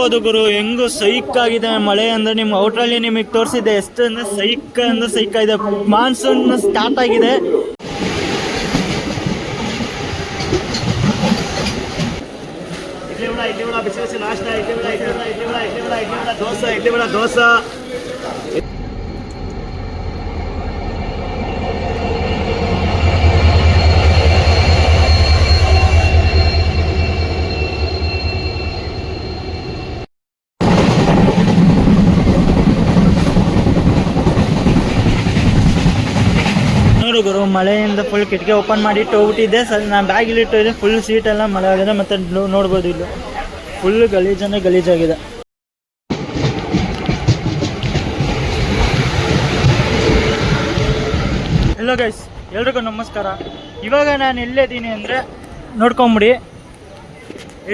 ನೋಡ್ಬೋದು ಗುರು ಹೆಂಗು ಸೈಕ್ ಆಗಿದೆ ಮಳೆ ಅಂದ್ರೆ. ನಿಮ್ಮ ಔಟ್ರಲ್ಲಿ ನಿಮಗೆ ತೋರಿಸಿದೆ ಎಷ್ಟು ಅಂದ್ರೆ ಸೈಕ್ ಇದೆ. ಮಾನ್ಸೂನ್ ಸ್ಟಾರ್ಟ್ ಆಗಿದೆ. ಇಡ್ಲಿ ವಡ ಬಿಸಿ ಬಿಸಿ ನಾಷ್ಟ, ಇಡ್ಲಿ ವಡ ದೋಸೆ. ಗುರು ಮಳೆಯಿಂದ ಫುಲ್ ಕಿಟಕಿ ಓಪನ್ ಮಾಡಿ ಹೋಗ್ಬಿಟ್ಟಿದ್ದೆ. ನಾನು ಬ್ಯಾಗ್ ಇಲ್ಲಿ ಇಟ್ಟಿದ್ದೆ. ಫುಲ್ ಸೀಟ್ ಎಲ್ಲ ಮಳೆ ಆಗಿದೆ. ಮತ್ತೆ ನೋಡ್ಬೋದು ಇಲ್ಲಿ ಫುಲ್ ಗಲೀಜಾಗಿದೆ. ಹಲೋ ಗೈಸ್, ಎಲ್ರಿಗೂ ನಮಸ್ಕಾರ. ಇವಾಗ ನಾನು ಎಲ್ಲಿದ್ದೀನಿ ಅಂದರೆ ನೋಡ್ಕೊಂಬಿಡಿ,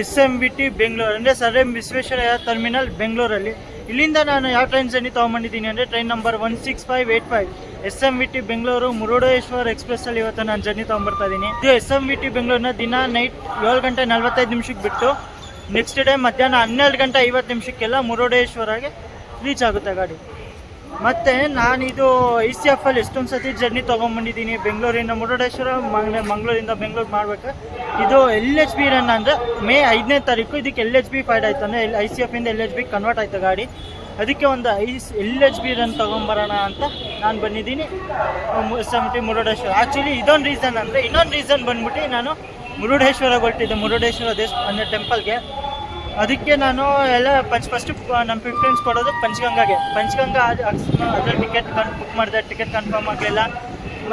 SMBT ಬೆಂಗಳೂರು ಅಂದರೆ ಸರ್ ಎಂ ವಿಶ್ವೇಶ್ವರಯ್ಯ ಟರ್ಮಿನಲ್ ಬೆಂಗಳೂರಲ್ಲಿ. ಇಲ್ಲಿಂದ ನಾನು ಯಾವ ಟ್ರೈನ್ ಜರ್ನಿ ತೊಗೊಂಬಂದಿದ್ದೀನಿ ಅಂದರೆ train number 16585 SMBT Bengaluru Murudeshwar ಎಕ್ಸ್ಪ್ರೆಸ್ಸಲ್ಲಿ ಇವತ್ತು ನಾನು ಜರ್ನಿ ತೊಗೊಂಬರ್ತಾ ಇದ್ದೀನಿ. ಇದು SMBT ಬೆಂಗಳೂರಿನ ದಿನ ನೈಟ್ 7 ಗಂಟೆ 45 ನಿಮಿಷಕ್ಕೆ ಬಿಟ್ಟು ನೆಕ್ಸ್ಟ್ ಡೇ ಮಧ್ಯಾಹ್ನ 12 ಗಂಟೆ 50 ನಿಮಿಷಕ್ಕೆಲ್ಲ ಮುರುಡೇಶ್ವರಗೆ ರೀಚ್ ಆಗುತ್ತೆ ಗಾಡಿ. ಮತ್ತು ನಾನಿದು ICF ಅಲ್ಲಿ ಎಷ್ಟೊಂದು ಸತಿ ಜರ್ನಿ ತೊಗೊಂಬಂದಿದ್ದೀನಿ. ಬೆಂಗಳೂರಿಂದ ಮುರುಡೇಶ್ವರ, ಮಂಗಳೂರಿಂದ ಬೆಂಗಳೂರು ಮಾಡ್ಬೇಕು. ಇದು LHB ರನ್ ಅಂದರೆ ಮೇ 5ನೇ ತಾರೀಕು ಇದಕ್ಕೆ LHB ಫೈಡ್ ಆಯ್ತು. ಅಂದರೆ ICF ಇಂದ LHB ಕನ್ವರ್ಟ್ ಆಯಿತು ಗಾಡಿ. ಅದಕ್ಕೆ ಒಂದು LHB ರನ್ ತೊಗೊಂಬರೋಣ ಅಂತ ನಾನು ಬಂದಿದ್ದೀನಿ SMBT ಮುರುಡೇಶ್ವರ. ಆ್ಯಕ್ಚುಲಿ ಇದೊಂದು ರೀಸನ್ ಅಂದರೆ, ಇನ್ನೊಂದು ರೀಸನ್ ಬಂದ್ಬಿಟ್ಟು ನಾನು ಮುರುಡೇಶ್ವರಗೆ ಹೊರಟಿದ್ದೆ, ಮುರುಡೇಶ್ವರ ದೇಶ ಅಂದರೆ ಟೆಂಪಲ್ಗೆ. ಅದಕ್ಕೆ ನಾನು ಎಲ್ಲ ಫಸ್ಟು ನಮ್ಮ ಪ್ರಿಫರೆನ್ಸ್ ಕೊಡೋದು ಪಂಚಗಂಗಾ ಅದ್ರಲ್ಲಿ ಟಿಕೆಟ್ ಬುಕ್ ಮಾಡಿದೆ. ಟಿಕೆಟ್ ಕನ್ಫರ್ಮ್ ಆಗಲಿಲ್ಲ.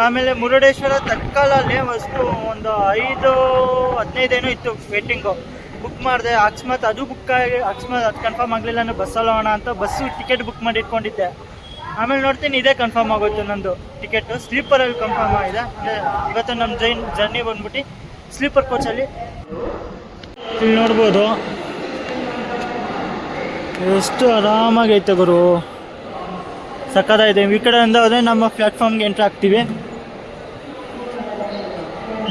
ಆಮೇಲೆ ಮುರುಡೇಶ್ವರ ತತ್ಕಾಲಲ್ಲಿ ವಸ್ತು ಒಂದು 5-15 ಏನೋ ಇತ್ತು ವೇಟಿಂಗು. ಬುಕ್ ಮಾಡಿದೆ. ಅಕಸ್ಮಾತ್ ಅದು ಕನ್ಫರ್ಮ್ ಆಗಲಿಲ್ಲ ಅಂದರೆ ಬಸ್ಸಲ್ಲಿ ಹೋಗೋಣ ಅಂತ ಬಸ್ಸು ಟಿಕೆಟ್ ಬುಕ್ ಮಾಡಿ ಇಟ್ಕೊಂಡಿದ್ದೆ. ಆಮೇಲೆ ನೋಡ್ತೀನಿ ಇದೇ ಕನ್ಫರ್ಮ್ ಆಗೋಯ್ತು ನಂದು ಟಿಕೆಟು. ಸ್ಲೀಪರಲ್ಲಿ ಕನ್ಫರ್ಮ್ ಆಗಿದೆ. ಇವತ್ತು ನಮ್ಮ ಜರ್ನಿ ಬಂದ್ಬಿಟ್ಟು ಸ್ಲೀಪರ್ ಕೋಚಲ್ಲಿ. ಇಲ್ಲಿ ನೋಡ್ಬೋದು ಎಷ್ಟು ಆರಾಮಾಗೈತೆ ಗುರು, ಸಕ್ಕತ್ತಾಗಿದೆ. ಈ ಕಡೆಯಿಂದ ಹೋದರೆ ನಮ್ಮ ಪ್ಲ್ಯಾಟ್ಫಾರ್ಮ್ಗೆ ಎಂಟ್ರ್ ಆಗ್ತೀವಿ.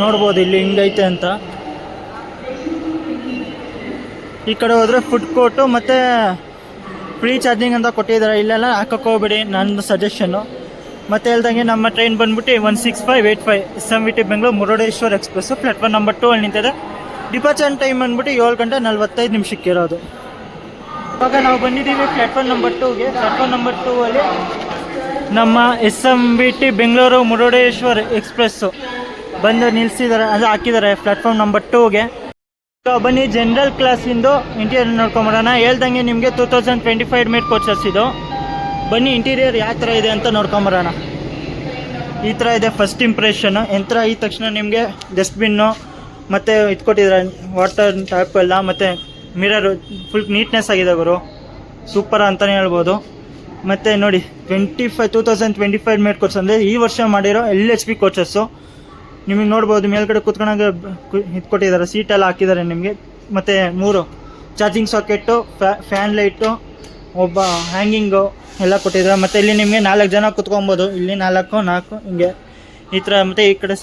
ನೋಡ್ಬೋದು ಇಲ್ಲಿ ಹಿಂಗೈತೆ ಅಂತ. ಈ ಕಡೆ ಹೋದರೆ ಫುಡ್ ಕೋರ್ಟು ಮತ್ತು ಫ್ರೀ ಚಾರ್ಜಿಂಗ್ ಅಂತ ಕೊಟ್ಟಿದ್ದಾರೆ. ಇಲ್ಲೆಲ್ಲ ಹಾಕೋಕ್ಕೆ ಹೋಗ್ಬೇಡಿ, ನನ್ನ ಸಜೆಷನ್ನು. ಮತ್ತು ಹೇಳ್ದಂಗೆ ನಮ್ಮ ಟ್ರೈನ್ ಬಂದ್ಬಿಟ್ಟು 16585 SMBT Bengaluru Murudeshwar express platform number 2 ಅಲ್ಲಿ ನಿಂತಿದೆ. ಡಿಪಾರ್ಚರ್ ಟೈಮ್ ಬಂದ್ಬಿಟ್ಟು 7 ಗಂಟೆ 45 ನಿಮಿಷಕ್ಕೆ ಇರೋದು. ಇವಾಗ ನಾವು ಬಂದಿದ್ದೀವಿ ಪ್ಲ್ಯಾಟ್ಫಾರ್ಮ್ ನಂಬರ್ 2ಗೆ. ಪ್ಲ್ಯಾಟ್ಫಾರ್ಮ್ ನಂಬರ್ 2 ಅಲ್ಲಿ ನಮ್ಮ SMBT ಬೆಂಗಳೂರು ಮುರುಡೇಶ್ವರ ಎಕ್ಸ್ಪ್ರೆಸ್ಸು ಬಂದು ನಿಲ್ಲಿಸಿದ್ದಾರೆ, ಅಂದರೆ ಹಾಕಿದ್ದಾರೆ ಪ್ಲ್ಯಾಟ್ಫಾರ್ಮ್ ನಂಬರ್ 2ಗೆ. ಬನ್ನಿ ಜನರಲ್ ಕ್ಲಾಸಿಂದು ಇಂಟೀರಿಯರ್ ನೋಡ್ಕೊಂಬರೋಣ. ಹೇಳ್ದಂಗೆ ನಿಮಗೆ 2025 ಮೇಡ್ ಕೋಚಸ್ ಇದು. ಬನ್ನಿ ಇಂಟೀರಿಯರ್ ಯಾವ ಥರ ಇದೆ ಅಂತ ನೋಡ್ಕೊಂಬರೋಣ. ಈ ಥರ ಇದೆ ಫಸ್ಟ್ ಇಂಪ್ರೆಷನ್ನು. ಯಂತ್ರ ಈ ತಕ್ಷಣ ನಿಮಗೆ ಡಸ್ಟ್ಬಿನ್ನು ಮತ್ತು ಇದು ಕೊಟ್ಟಿದ್ದಾರೆ, ವಾಟರ್ ಟ್ಯಾಪ್ ಎಲ್ಲ, ಮತ್ತು ಮಿರರು ಫುಲ್ ನೀಟ್ನೆಸ್ ಆಗಿದೆ ಗುರು, ಸೂಪರ್ ಅಂತಲೇ ಹೇಳ್ಬೋದು. ಮತ್ತು ನೋಡಿ 2025 ಮೇಡ್ ಕೋಚಸ್ ಅಂದರೆ ಈ ವರ್ಷ ಮಾಡಿರೋ LHB ಕೋಚಸ್ಸು. ನಿಮಗೆ ನೋಡ್ಬೋದು ಮೇಲ್ಗಡೆ ಕೂತ್ಕೊಂಡಾಗ ಇದು ಕೊಟ್ಟಿದ್ದಾರೆ, ಸೀಟೆಲ್ಲ ಹಾಕಿದ್ದಾರೆ ನಿಮಗೆ. ಮತ್ತು 3 ಚಾರ್ಜಿಂಗ್ ಸಾಕೆಟ್ಟು, ಫ್ಯಾನ್ ಲೈಟು, ಒಬ್ಬ ಹ್ಯಾಂಗಿಂಗು ಎಲ್ಲ ಕೊಟ್ಟಿದ್ದಾರೆ. ಮತ್ತು ಇಲ್ಲಿ ನಿಮಗೆ 4 ಜನ ಕೂತ್ಕೊಬೋದು. ಇಲ್ಲಿ 4 ಹಿಂಗೆ ಈ ಥರ. ಮತ್ತು ಈ ಕಡೆ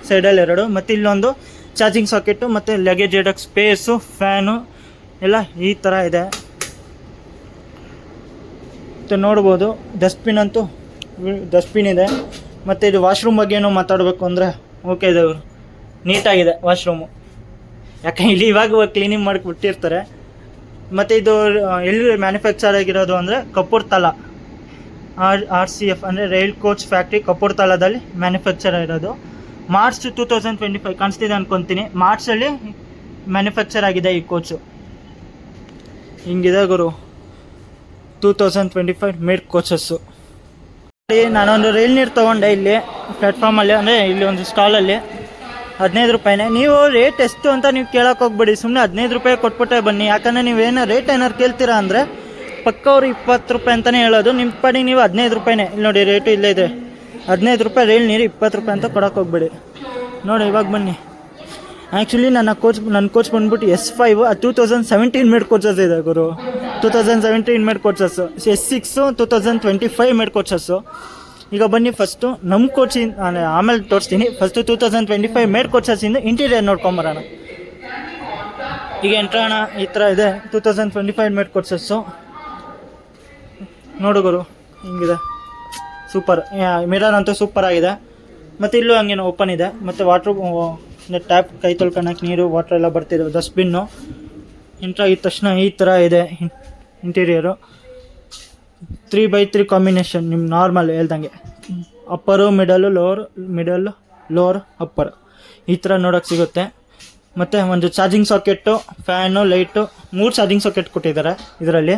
ಸೈಡಲ್ಲಿ 2, ಮತ್ತು ಇಲ್ಲೊಂದು ಚಾರ್ಜಿಂಗ್ ಸಾಕೆಟ್ಟು, ಮತ್ತು ಲಗೇಜ್ ಇಡೋಕ್ಕೆ ಸ್ಪೇಸು, ಫ್ಯಾನು ಎಲ್ಲ ಈ ಥರ ಇದೆ. ಮತ್ತು ನೋಡ್ಬೋದು ಡಸ್ಟ್ಬಿನ್ ಇದೆ. ಮತ್ತು ಇದು ವಾಶ್ರೂಮ್ ಬಗ್ಗೆ ಏನೋ ಮಾತಾಡಬೇಕು ಅಂದರೆ ಓಕೆ ಇದೆ, ನೀಟಾಗಿದೆ ವಾಶ್ರೂಮು. ಯಾಕೆ ಇಲ್ಲಿ ಇವಾಗ ಕ್ಲೀನಿಂಗ್ ಮಾಡಿ ಬಿಟ್ಟಿರ್ತಾರೆ. ಮತ್ತು ಇದು ಎಲ್ಲಿ ಮ್ಯಾನುಫ್ಯಾಕ್ಚರ್ ಆಗಿರೋದು ಅಂದರೆ ಕಪೂರ್ತಲಾ RCF ಅಂದರೆ ರೈಲ್ ಕೋಚ್ ಫ್ಯಾಕ್ಟ್ರಿ ಕಪೂರ್ತಲಾದಲ್ಲಿ ಮ್ಯಾನುಫ್ಯಾಕ್ಚರ್ ಇರೋದು. ಮಾರ್ಚ್ 2025 ಕಾಣಿಸ್ತಿದೆ ಅನ್ಕೊತೀನಿ. ಮಾರ್ಚಲ್ಲಿ ಮ್ಯಾನುಫ್ಯಾಕ್ಚರ್ ಆಗಿದೆ ಈ ಕೋಚು. ಹಿಂಗಿದೆ ಗುರು 2025 ಮೇಡ್ ಕೋಚಸ್ಸು. ನಾನೊಂದು ರೈಲ್ ನೀರು ತೊಗೊಂಡೆ ಇಲ್ಲಿ ಪ್ಲ್ಯಾಟ್ಫಾರ್ಮಲ್ಲಿ, ಅಂದರೆ ಇಲ್ಲಿ ಒಂದು ಸ್ಟಾಲಲ್ಲಿ 15 ರೂಪಾಯಿನೇ. ನೀವು ರೇಟ್ ಎಷ್ಟು ಅಂತ ನೀವು ಕೇಳೋಕೆ ಹೋಗ್ಬೇಡಿ, ಸುಮ್ಮನೆ 15 ರೂಪಾಯಿ ಕೊಟ್ಬಿಟ್ಟೆ ಬನ್ನಿ. ಯಾಕಂದರೆ ನೀವೇನೋ ರೇಟ್ ಏನಾರು ಕೇಳ್ತೀರಾ ಅಂದರೆ ಪಕ್ಕ ಅವರು 20 ರೂಪಾಯಿ ಅಂತಲೇ ಹೇಳೋದು. ನಿಮ್ಮ ಪಾಡಿಗೆ ನೀವು 15 ರೂಪಾಯಿನೇ. ಇಲ್ಲಿ ನೋಡಿ ರೇಟು ಇಲ್ಲೇ ಇದೆ, 15 ರೂಪಾಯಿ ರೈಲ್ ನೀರು, 20 ರೂಪಾಯಿ ಅಂತ ಕೊಡೋಕೆ ಹೋಗ್ಬೇಡಿ. ನೋಡಿ ಇವಾಗ ಬನ್ನಿ. ಆ್ಯಕ್ಚುಲಿ ನನ್ನ ಕೋಚ್ ಬಂದ್ಬಿಟ್ಟು S5 2017 ಮೇಡ್ ಕೋಚಸ್ ಇದೆ ಗುರು. 2017 made coaches. S6 2025 made coaches. ಈಗ ಬನ್ನಿ ಫಸ್ಟು ನಮ್ಮ ಕೋಚಿಂದ ಆಮೇಲೆ ತೋರಿಸ್ತೀನಿ. ಫಸ್ಟು 2025 ಮೇಡ್ ಕೋಚಸ್ಸಿಂದ ಇಂಟೀರಿಯರ್ ನೋಡ್ಕೊಂಬರೋಣ. ಈಗ ಎಂಟ್ರಾಣ ಈ ಥರ ಇದೆ. 2025 ಮೇಡ್ ಕೋರ್ಸಸ್ಸು ನೋಡು ಗುರು ಹಿಂಗಿದೆ, ಸೂಪರ್. ಮಿರರ್ ಅಂತೂ ಸೂಪರ್ ಆಗಿದೆ. ಮತ್ತು ಇಲ್ಲೂ ಹಂಗೇನು ಓಪನ್ ಇದೆ. ಮತ್ತು ವಾಟ್ರು ಟ್ಯಾಪ್, ಕೈ ತೊಳ್ಕೊಳಕ್ಕೆ ನೀರು, ವಾಟ್ರ್ ಎಲ್ಲ ಬರ್ತಿದೆ. ಡಸ್ಟ್ಬಿನ್ನು ಎಂಟ್ರ್ ಆಗಿದ ತಕ್ಷಣ ಈ ಥರ ಇದೆ ಇಂಟೀರಿಯರು. 3x3 combination. ನಿಮ್ಮ ನಾರ್ಮಲ್ ಹೇಳ್ದಂಗೆ ಅಪ್ಪರು, ಮಿಡಲ್ಲು, ಲೋವರ್, ಅಪ್ಪರ್ ಈ ಥರ ನೋಡೋಕ್ಕೆ ಸಿಗುತ್ತೆ. ಮತ್ತು ಒಂದು charging socket, fan, light, 3 charging socket ಕೊಟ್ಟಿದ್ದಾರೆ ಇದರಲ್ಲಿ.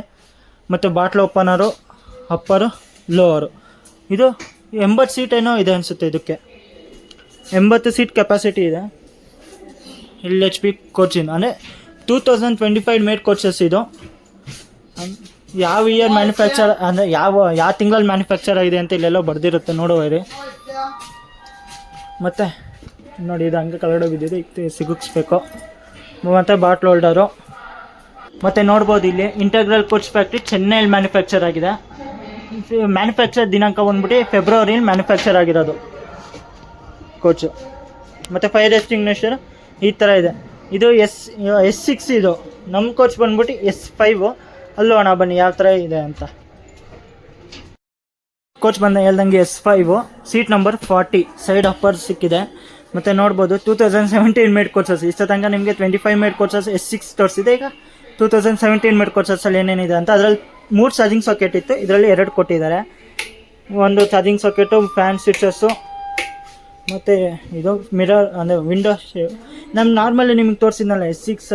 ಮತ್ತು ಬಾಟ್ಲ್ ಓಪನರು, ಅಪ್ಪರು, ಲೋವರು. ಇದು 80 ಸೀಟ್ ಏನೋ ಇದೆ ಅನಿಸುತ್ತೆ. ಇದಕ್ಕೆ 80 ಸೀಟ್ ಕೆಪಾಸಿಟಿ ಇದೆ. LHP ಕೋಚಿಂಗ್ ಅಂದರೆ 2025 ಮೇಡ್ ಕೋಚಸ್. ಇದು ಯಾವ ಇಯರ್ ಮ್ಯಾನುಫ್ಯಾಕ್ಚರ್ ಅಂದರೆ ಯಾವ ತಿಂಗಳಲ್ಲಿ ಮ್ಯಾನುಫ್ಯಾಕ್ಚರ್ ಆಗಿದೆ ಅಂತ ಇಲ್ಲೆಲ್ಲೋ ಬರೆದಿರುತ್ತೆ, ನೋಡುವರಿ. ಮತ್ತು ನೋಡಿ ಇದು ಹಂಗೆ ಕಲರ್ ಬಿದ್ದಿದೆ, ಇದು ಸಿಗಿಸ್ಬೇಕು. ಮತ್ತು ಬಾಟ್ಲ್ ಹೋಲ್ಡರು. ಮತ್ತು ನೋಡ್ಬೋದು ಇಲ್ಲಿ ಇಂಟಗ್ರಲ್ ಕೋಚ್ ಫ್ಯಾಕ್ಟ್ರಿ ಚೆನ್ನೈಯಲ್ಲಿ ಮ್ಯಾನುಫ್ಯಾಕ್ಚರ್ ಆಗಿದೆ. ಮ್ಯಾನುಫ್ಯಾಕ್ಚರ್ ದಿನಾಂಕ ಬಂದ್ಬಿಟ್ಟು ಫೆಬ್ರವರಿಯಲ್ಲಿ ಮ್ಯಾನುಫ್ಯಾಕ್ಚರ್ ಆಗಿರೋದು ಕೋಚು. ಮತ್ತು ಫೈರ್ ಎಕ್ಸ್ಟಿಂಗ್ವಿಷರ್ ಈ ಥರ ಇದೆ. ಇದು S6 ಇದು. ನಮ್ಮ ಕೋಚ್ ಬಂದ್ಬಿಟ್ಟು S5. ಅಲ್ಲೂ ಅಣ್ಣ ಬನ್ನಿ ಯಾವ ಥರ ಇದೆ ಅಂತ. ಕೋಚ್ ಬಂದ ಹೇಳ್ದಂಗೆ S5, seat number 40, side upper ಸಿಕ್ಕಿದೆ. ಮತ್ತು ನೋಡ್ಬೋದು 2017 ಮೇಡ್ ಕೋಚಸ್. ಇಷ್ಟ ತನಕ ನಿಮಗೆ 25 ಮೇಡ್ ಕೋಚಸ್ S6 ತೋರಿಸಿದೆ. ಈಗ 2017 ಮೇಡ್ ಕೋಚಸಲ್ಲಿ ಏನೇನಿದೆ ಅಂತ. ಅದರಲ್ಲಿ 3 ಚಾರ್ಜಿಂಗ್ ಸಾಕೆಟ್ ಇತ್ತು, ಇದರಲ್ಲಿ 2 ಕೊಟ್ಟಿದ್ದಾರೆ. ಒಂದು ಚಾರ್ಜಿಂಗ್ ಸಾಕೆಟು, ಫ್ಯಾನ್ ಸ್ವಿಚಸ್ಸು, ಮತ್ತು ಇದು ಮಿರರ್ ಅಂದರೆ ವಿಂಡೋಸ್. ನಮ್ಮ ನಾರ್ಮಲಿ ನಿಮಗೆ ತೋರಿಸಿದ್ನಲ್ಲ S6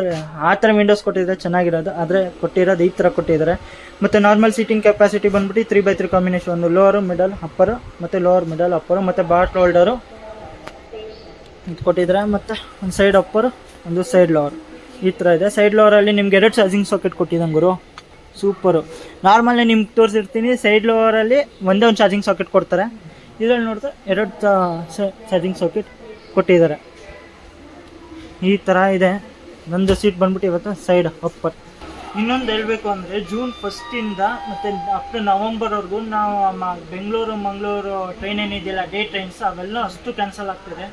ಆ ಥರ ವಿಂಡೋಸ್ ಕೊಟ್ಟಿದ್ದಾರೆ, ಚೆನ್ನಾಗಿರೋದು. ಆದರೆ ಕೊಟ್ಟಿರೋದು ಈ ಥರ ಕೊಟ್ಟಿದ್ದಾರೆ. ಮತ್ತು ನಾರ್ಮಲ್ ಸೀಟಿಂಗ್ ಕೆಪಾಸಿಟಿ ಬಂದ್ಬಿಟ್ಟು 3x3 ಕಾಂಬಿನೇಷನ್. ಒಂದು ಲೋವರು, ಮಿಡಲ್, ಅಪ್ಪರು, ಮತ್ತು ಲೋವರ್, ಮಿಡಲ್, ಅಪ್ಪರು, ಮತ್ತು ಬಾಟ್ಲ್ ಹೋಲ್ಡರು ಇದು ಕೊಟ್ಟಿದ್ದಾರೆ. ಮತ್ತು ಒಂದು ಸೈಡ್ ಅಪ್ಪರು, ಒಂದು ಸೈಡ್ ಲೋವರ್ ಈ ಥರ ಇದೆ. ಸೈಡ್ ಲೋವರಲ್ಲಿ ನಿಮ್ಗೆ 2 ಚಾರ್ಜಿಂಗ್ ಸಾಕೆಟ್ ಕೊಟ್ಟಿದ್ದಂಗೆ ಗುರು, ಸೂಪರು. ನಾರ್ಮಲಿ ನಿಮ್ಗೆ ತೋರಿಸಿರ್ತೀನಿ, ಸೈಡ್ ಲೋವರಲ್ಲಿ ಒಂದೇ ಒಂದು ಚಾರ್ಜಿಂಗ್ ಸಾಕೆಟ್ ಕೊಡ್ತಾರೆ. ಇದರಲ್ಲಿ ನೋಡಿದ್ರೆ 2 ಚಾರ್ಜಿಂಗ್ ಸಾಕೆಟ್ ಕೊಟ್ಟಿದ್ದಾರೆ. ಈ ಥರ ಇದೆ. ನಂದು ಸೀಟ್ ಬಂದ್ಬಿಟ್ಟು ಇವತ್ತು ಸೈಡ್ ಅಪ್ಪರ್. ಇನ್ನೊಂದು ಹೇಳಬೇಕು ಅಂದರೆ ಜೂನ್ 1 ಮತ್ತು ಅಪ್ ಟು ನವಂಬರ್ವರೆಗೂ ನಾವು ಬೆಂಗಳೂರು ಮಂಗಳೂರು ಟ್ರೈನ್ ಏನಿದೆಯಲ್ಲ, ಡೇ ಟ್ರೈನ್ಸ್ ಅವೆಲ್ಲ ಅಷ್ಟು ಕ್ಯಾನ್ಸಲ್ ಆಗ್ತಿದೆ.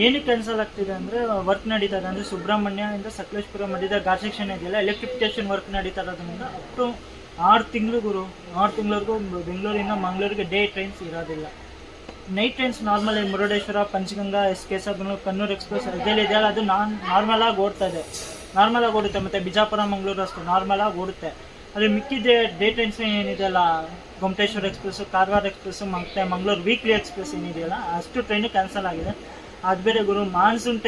ಏನಕ್ಕೆ ಕ್ಯಾನ್ಸಲ್ ಆಗ್ತಿದೆ ಅಂದರೆ ವರ್ಕ್ ನಡೀತಾ ಇದೆ. ಅಂದರೆ ಸುಬ್ರಹ್ಮಣ್ಯದಿಂದ ಸಕಲೇಶ್ಪುರ ಮಧ್ಯದ ಘಾಟ್ ಸೆಕ್ಷನ್ ಇದೆಯಲ್ಲ, ಎಲೆಕ್ಟ್ರಿಫಿಕೇಷನ್ ವರ್ಕ್ ನಡೀತಾ ಇರೋದ್ರಿಂದ ಅಪ್ ಟು 6 ತಿಂಗಳಿವರೆಗೂ ಬೆಂಗಳೂರಿಂದ ಮಂಗಳೂರಿಗೆ ಡೇ ಟ್ರೈನ್ಸ್ ಇರೋದಿಲ್ಲ. Night trains normal Murudeshwar, Panchaganga, SKS, Kannur express ಇದೆಲ್ಲ ಇದೆಯಲ್ಲ, ಅದು ನಾರ್ಮಲಾಗಿ ಓಡ್ತಾ ಇದೆ, ನಾರ್ಮಲಾಗಿ ಓಡುತ್ತೆ. ಮತ್ತು ಬಿಜಾಪುರ ಮಂಗಳೂರು ಅಷ್ಟು ನಾರ್ಮಲಾಗಿ ಓಡುತ್ತೆ. ಅದು ಮಿಕ್ಕಿದೆ ಡೇ ಟ್ರೈನ್ಸ್ ಏನಿದೆಯಲ್ಲ, ಗೊಮ್ಮಟೇಶ್ವರ ಎಕ್ಸ್ಪ್ರೆಸ್ಸು, ಕಾರವಾರ ಎಕ್ಸ್ಪ್ರೆಸ್ಸು, ಮತ್ತು ಮಂಗಳೂರು ವೀಕ್ಲಿ ಎಕ್ಸ್ಪ್ರೆಸ್ ಏನಿದೆಯಲ್ಲ, ಅಷ್ಟು ಟ್ರೈನು ಕ್ಯಾನ್ಸಲ್ ಆಗಿದೆ. ಅದು ಬೇರೆ ಗುರು ಮಾನ್ಸೂನ್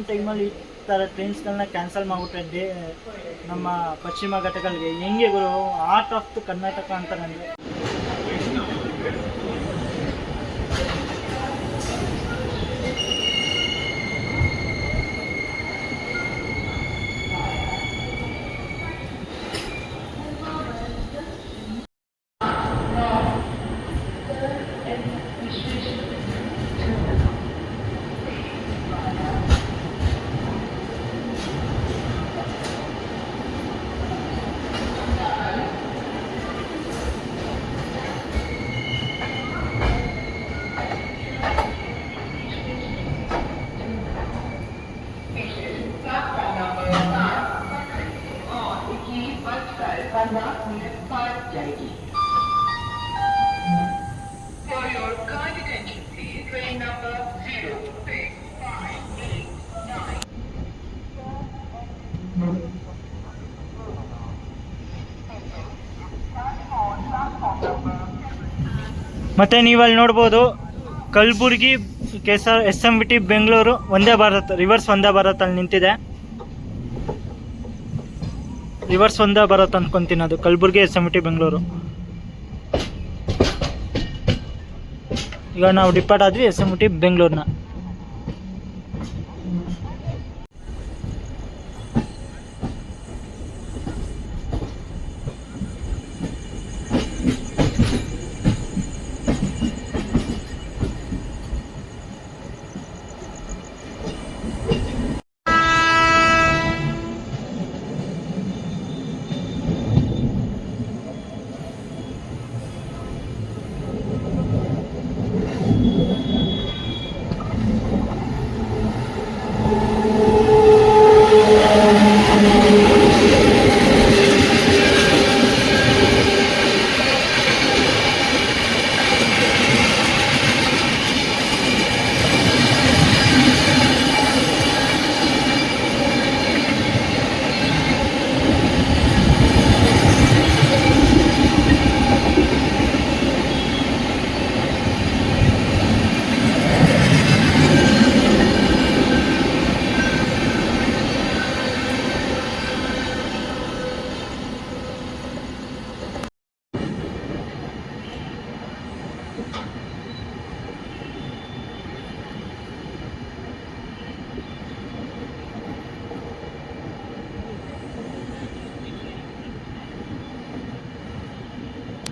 ಟೈಮಲ್ಲಿ ಈ ಥರ ಟ್ರೈನ್ಸ್ಗಳನ್ನ ಕ್ಯಾನ್ಸಲ್ ಮಾಡಿಬಿಟ್ರೆ ನಮ್ಮ ಪಶ್ಚಿಮ ಘಟ್ಟಗಳಿಗೆ ಹೆಂಗೆ ಗುರು, ಆರ್ಟ್ ಆಫ್ ದ ಕರ್ನಾಟಕ ಅಂತ ನನಗೆ. For your kind attention, please, train number 065889. ಮತ್ತು ನೀವಲ್ಲಿ ನೋಡ್ಬೋದು ಕಲಬುರ್ಗಿ SMVT ಬೆಂಗಳೂರು ವಂದೇ ಭಾರತ್ ರಿವರ್ಸ್ ವಂದೇ ಭಾರತ್ ಅಲ್ಲಿ ನಿಂತಿದೆ. ರಿವರ್ಸ್ ವಂದೇ ಭಾರತ್ ಅಂದ್ಕೊತೀನಿ, ಅದು ಕಲಬುರ್ಗಿ SMVT ಬೆಂಗಳೂರು. ಈಗ ನಾವು ಡಿಪಾರ್ಟ್ ಆದ್ವಿ SMVT ಬೆಂಗಳೂರಿನ.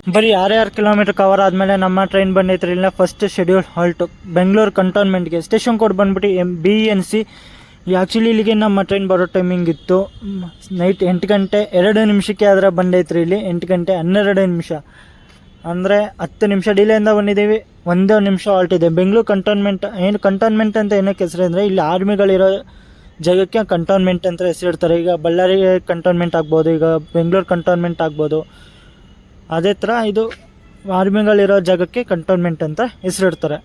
ಬರೀ 6 ಕಿಲೋಮೀಟರ್ ಕವರ್ ಆದಮೇಲೆ ನಮ್ಮ ಟ್ರೈನ್ ಬಂದೈತ್ರಿ ಇಲ್ಲ ಫಸ್ಟ್ ಶೆಡ್ಯೂಲ್ ಹಾಲ್ಟು ಬೆಂಗಳೂರು ಕಂಟೋನ್ಮೆಂಟ್ಗೆ. ಸ್ಟೇಷನ್ ಕೋಡ್ ಬಂದ್ಬಿಟ್ಟು BNC. ಆ್ಯಕ್ಚುಲಿ ಇಲ್ಲಿಗೆ ನಮ್ಮ ಟ್ರೈನ್ ಬರೋ ಟೈಮಿಂಗ್ ಇತ್ತು ನೈಟ್ 8 ಗಂಟೆ 2 ನಿಮಿಷಕ್ಕೆ ಆದರೆ ಬಂದೈತ್ರಿ ಇಲ್ಲಿ 8 ಗಂಟೆ 12 ನಿಮಿಷ ಅಂದರೆ 10 ನಿಮಿಷ ಡಿಲೇಯಿಂದ ಬಂದಿದ್ದೀವಿ. 1 ನಿಮಿಷ ಹಾಲ್ಟ್ ಇದೆ. ಬೆಂಗಳೂರು ಕಂಟೋನ್ಮೆಂಟ್ ಏನು ಕಂಟೋನ್ಮೆಂಟ್ ಅಂತ ಏನಕ್ಕೆ ಹೆಸರು ಅಂದರೆ ಇಲ್ಲಿ ಆರ್ಮಿಗಳಿರೋ ಜಾಗಕ್ಕೆ ಕಂಟೋನ್ಮೆಂಟ್ ಅಂತ ಹೆಸರಿಡ್ತಾರೆ. ಈಗ ಬಳ್ಳಾರಿ ಕಂಟೋನ್ಮೆಂಟ್ ಆಗ್ಬೋದು, ಈಗ ಬೆಂಗಳೂರು ಕಂಟೋನ್ಮೆಂಟ್ ಆಗ್ಬೋದು. ಅದೇ ಥರ ಇದು ಆರ್ಮಿಗಳಿರೋ ಜಾಗಕ್ಕೆ ಕಂಟೋನ್ಮೆಂಟ್ ಅಂತ ಹೆಸರಿಡ್ತಾರೆ.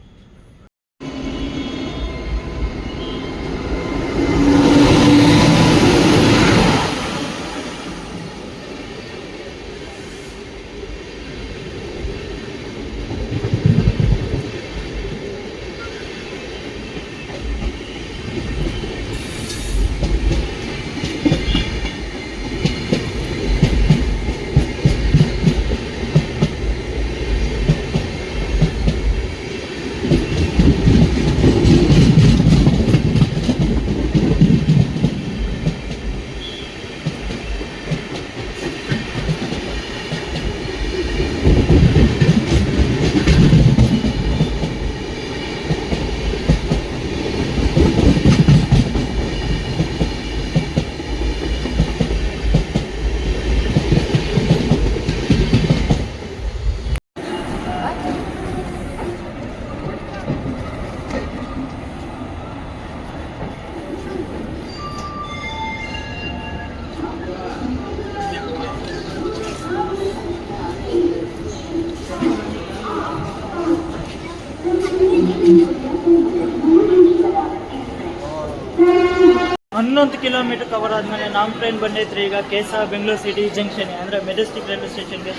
ಹನ್ನೊಂದು ಕಿಲೋಮೀಟರ್ ಕವರ್ ಆದಮೇಲೆ ನಮ್ಮ ಟ್ರೈನ್ ಬಂದೈತ್ರಿ ಈಗ KSR ಬೆಂಗಳೂರು ಸಿಟಿ ಜಂಕ್ಷನ್ ಅಂದರೆ ಮೆಜೆಸ್ಟಿಕ್ ರೈಲ್ವೆ ಸ್ಟೇಷನ್ಗೆ.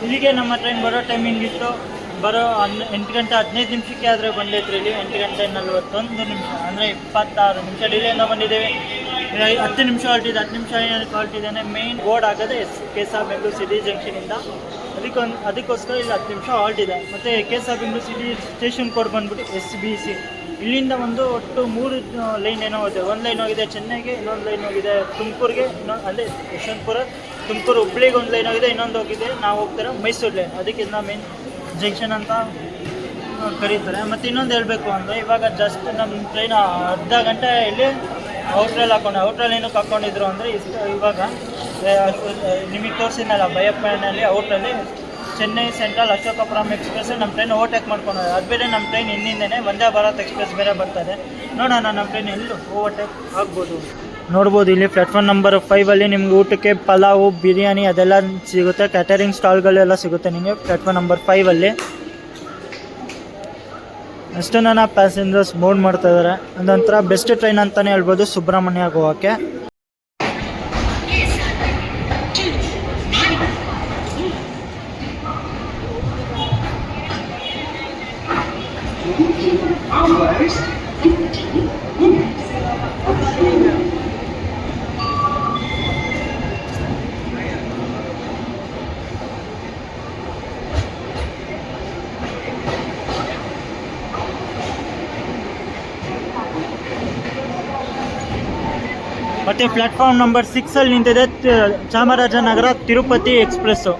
ಇಲ್ಲಿಗೆ ನಮ್ಮ ಟ್ರೈನ್ ಬರೋ ಟೈಮಿಂಗ್ ಇತ್ತು. ಬರೋ 8 ಗಂಟೆ 15 ನಿಮಿಷಕ್ಕೆ ಆದರೆ ಬಂದೈತ್ರಿ ಇಲ್ಲಿ 8 ಗಂಟೆ 41 ನಿಮಿಷ ಅಂದರೆ 26 ನಿಮಿಷ ಡಿಲೇಯಿಂದ ಬಂದಿದ್ದೇವೆ. 10 ನಿಮಿಷ ಹಾಲ್ಟಿದೆ. 10 ನಿಮಿಷ ಏನಕ್ಕೆ ಹಾಲ್ಟಿದ್ದಾನೆ ಮೇನ್ ಬೋರ್ಡ್ ಆಗೋದೇ KSR ಬೆಂಗಳೂರು ಸಿಟಿ ಜಂಕ್ಷನಿಂದ. ಅದಕ್ಕೋಸ್ಕರ ಇಲ್ಲಿ 10 ನಿಮಿಷ ಹಾಲ್ಟ್ ಇದೆ. ಮತ್ತು KSR Bengaluru city station code ಬಂದ್ಬಿಟ್ಟು SBC. ಇಲ್ಲಿಂದ ಒಟ್ಟು 3 ಲೈನ್ ಏನೋ ಇದೆ. ಒಂದು ಲೈನ್ ಹೋಗಿದೆ ಚೆನ್ನೈಗೆ, ಇನ್ನೊಂದು ಲೈನ್ ಹೋಗಿದೆ ತುಮಕೂರಿಗೆ, ಅಂದರೆ ಯಶವಂತಪುರ ತುಮಕೂರು ಹುಬ್ಳಿಗೆ ಒಂದು ಲೈನ್ ಹೋಗಿದೆ, ಇನ್ನೊಂದು ಹೋಗಿದೆ ನಾವು ಹೋಗ್ತಾರೆ ಮೈಸೂರು ಲೈನ್. ಅದಕ್ಕೆ ಇದನ್ನ ಮೇನ್ ಜಂಕ್ಷನ್ ಅಂತ ಕರೀತಾರೆ. ಮತ್ತು ಇನ್ನೊಂದು ಹೇಳಬೇಕು ಅಂದರೆ ಇವಾಗ ಜಸ್ಟ್ ನಮ್ಮ ಟ್ರೈನ್ ಅರ್ಧ ಗಂಟೆ ಇಲ್ಲಿ ಔಟ್ರಲ್ಲಿ ಔಟ್ರಲ್ಲಿ ಏನಕ್ಕೆ ಹಾಕ್ಕೊಂಡಿದ್ರು ಅಂದರೆ ಇವಾಗ ನಿಮಗೆ ತೋರಿಸಿದ್ನಲ್ಲ ಬೈಯಪ್ಪನಲ್ಲಿ ಔಟ್ರಲ್ಲಿ ಚೆನ್ನೈ ಸೆಂಟ್ರಲ್ ಅಶೋಕಪುರಂ ಎಕ್ಸ್ಪ್ರೆಸ್ ನಮ್ಮ ಟ್ರೈನ್ ಓವರ್ಟೇಕ್ ಮಾಡ್ಕೊಂಡು. ಅದು ಬೇರೆ ನಮ್ಮ ಟ್ರೈನ್ ಹಿಂದಿಂದನೇ ವಂದೇ ಭಾರತ್ ಎಕ್ಸ್ಪ್ರೆಸ್ ಬೇರೆ ಬರ್ತದೆ. ನೋಡೋಣ ನಮ್ಮ ಟ್ರೈನ್ ಎಲ್ಲೂ ಓವರ್ಟೇಕ್ ಆಗ್ಬೋದು. ನೋಡ್ಬೋದು ಇಲ್ಲಿ ಪ್ಲಾಟ್ಫಾರ್ಮ್ ನಂಬರ್ 5ಅಲ್ಲಿ ನಿಮ್ಗೆ ಊಟಕ್ಕೆ ಪಲಾವು ಬಿರಿಯಾನಿ ಅದೆಲ್ಲ ಸಿಗುತ್ತೆ. ಕ್ಯಾಟರಿಂಗ್ ಸ್ಟಾಲ್ಗಳೆಲ್ಲ ಸಿಗುತ್ತೆ ನಿಮಗೆ ಪ್ಲಾಟ್ಫಾರ್ಮ್ ನಂಬರ್ 5ಅಲ್ಲಿ. ಅಷ್ಟು ನನ್ನ ಪ್ಯಾಸೆಂಜರ್ಸ್ ಬೋರ್ಡ್ ಮಾಡ್ತಾ ಇದ್ದಾರೆ. ಅದೊಂಥರ ಬೆಸ್ಟ್ ಟ್ರೈನ್ ಅಂತಲೇ ಹೇಳ್ಬೋದು ಸುಬ್ರಹ್ಮಣ್ಯ ಗೋವಾಕ್ಕೆ. ಮತ್ತು ಪ್ಲಾಟ್ಫಾರ್ಮ್ ನಂಬರ್ 6ಅಲ್ಲಿ ನಿಂತಿದೆ ಚಾಮರಾಜನಗರ ತಿರುಪತಿ ಎಕ್ಸ್ಪ್ರೆಸ್ಸು.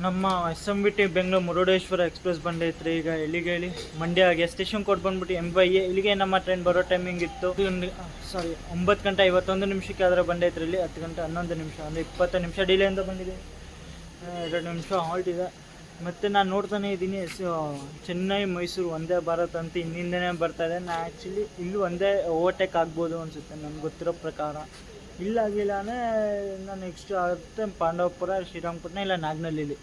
ನಮ್ಮ SMBT ಬೆಂಗಳೂರು ಮುರುಡೇಶ್ವರ ಎಕ್ಸ್ಪ್ರೆಸ್ ಬಂದೈತ್ರಿ. ಈಗ ಎಲ್ಲಿಗೆ ಹೇಳಿ, ಮಂಡ್ಯಗೆ ಸ್ಟೇಷನ್ ಕೋಡ್ ಬಂದ್ಬಿಟ್ಟು MY. ಇಲ್ಲಿಗೆ ನಮ್ಮ ಟ್ರೈನ್ ಬರೋ ಟೈಮಿಂಗ್ ಇತ್ತು. 9:51 ನಿಮಿಷಕ್ಕೆ ಆದರೆ ಬಂದೈತ್ರಿ. ಇಲ್ಲಿ 10:11 ಅಂದರೆ 20 ನಿಮಿಷ ಡಿಲೇಯಿಂದ ಬಂದಿದೆ. 2 ನಿಮಿಷ ಹಾಲ್ಟ್ ಇದೆ. ಮತ್ತು ನಾನು ನೋಡ್ತಾನೆ ಇದ್ದೀನಿ ಚೆನ್ನೈ ಮೈಸೂರು ವಂದೇ ಭಾರತ್ ಅಂತ ಹಿಂದಿಂದನೇ ಬರ್ತಾಯಿದೆ. ನಾನು ಆ್ಯಕ್ಚುಲಿ ಇಲ್ಲೂ ಒಂದೇ ಓವರ್ಟೇಕ್ ಆಗ್ಬೋದು ಅನಿಸುತ್ತೆ ನನಗೆ ಗೊತ್ತಿರೋ ಪ್ರಕಾರ. ಇಲ್ಲಾಗಿಲ್ಲ ಅಂದರೆ ನಾನು ನೆಕ್ಸ್ಟ್ ಆಗುತ್ತೆ ಪಾಂಡವಪುರ, ಶ್ರೀರಂಗಪಟ್ಟಣ ಇಲ್ಲ ನಾಗನಹಳ್ಳಿಲಿ.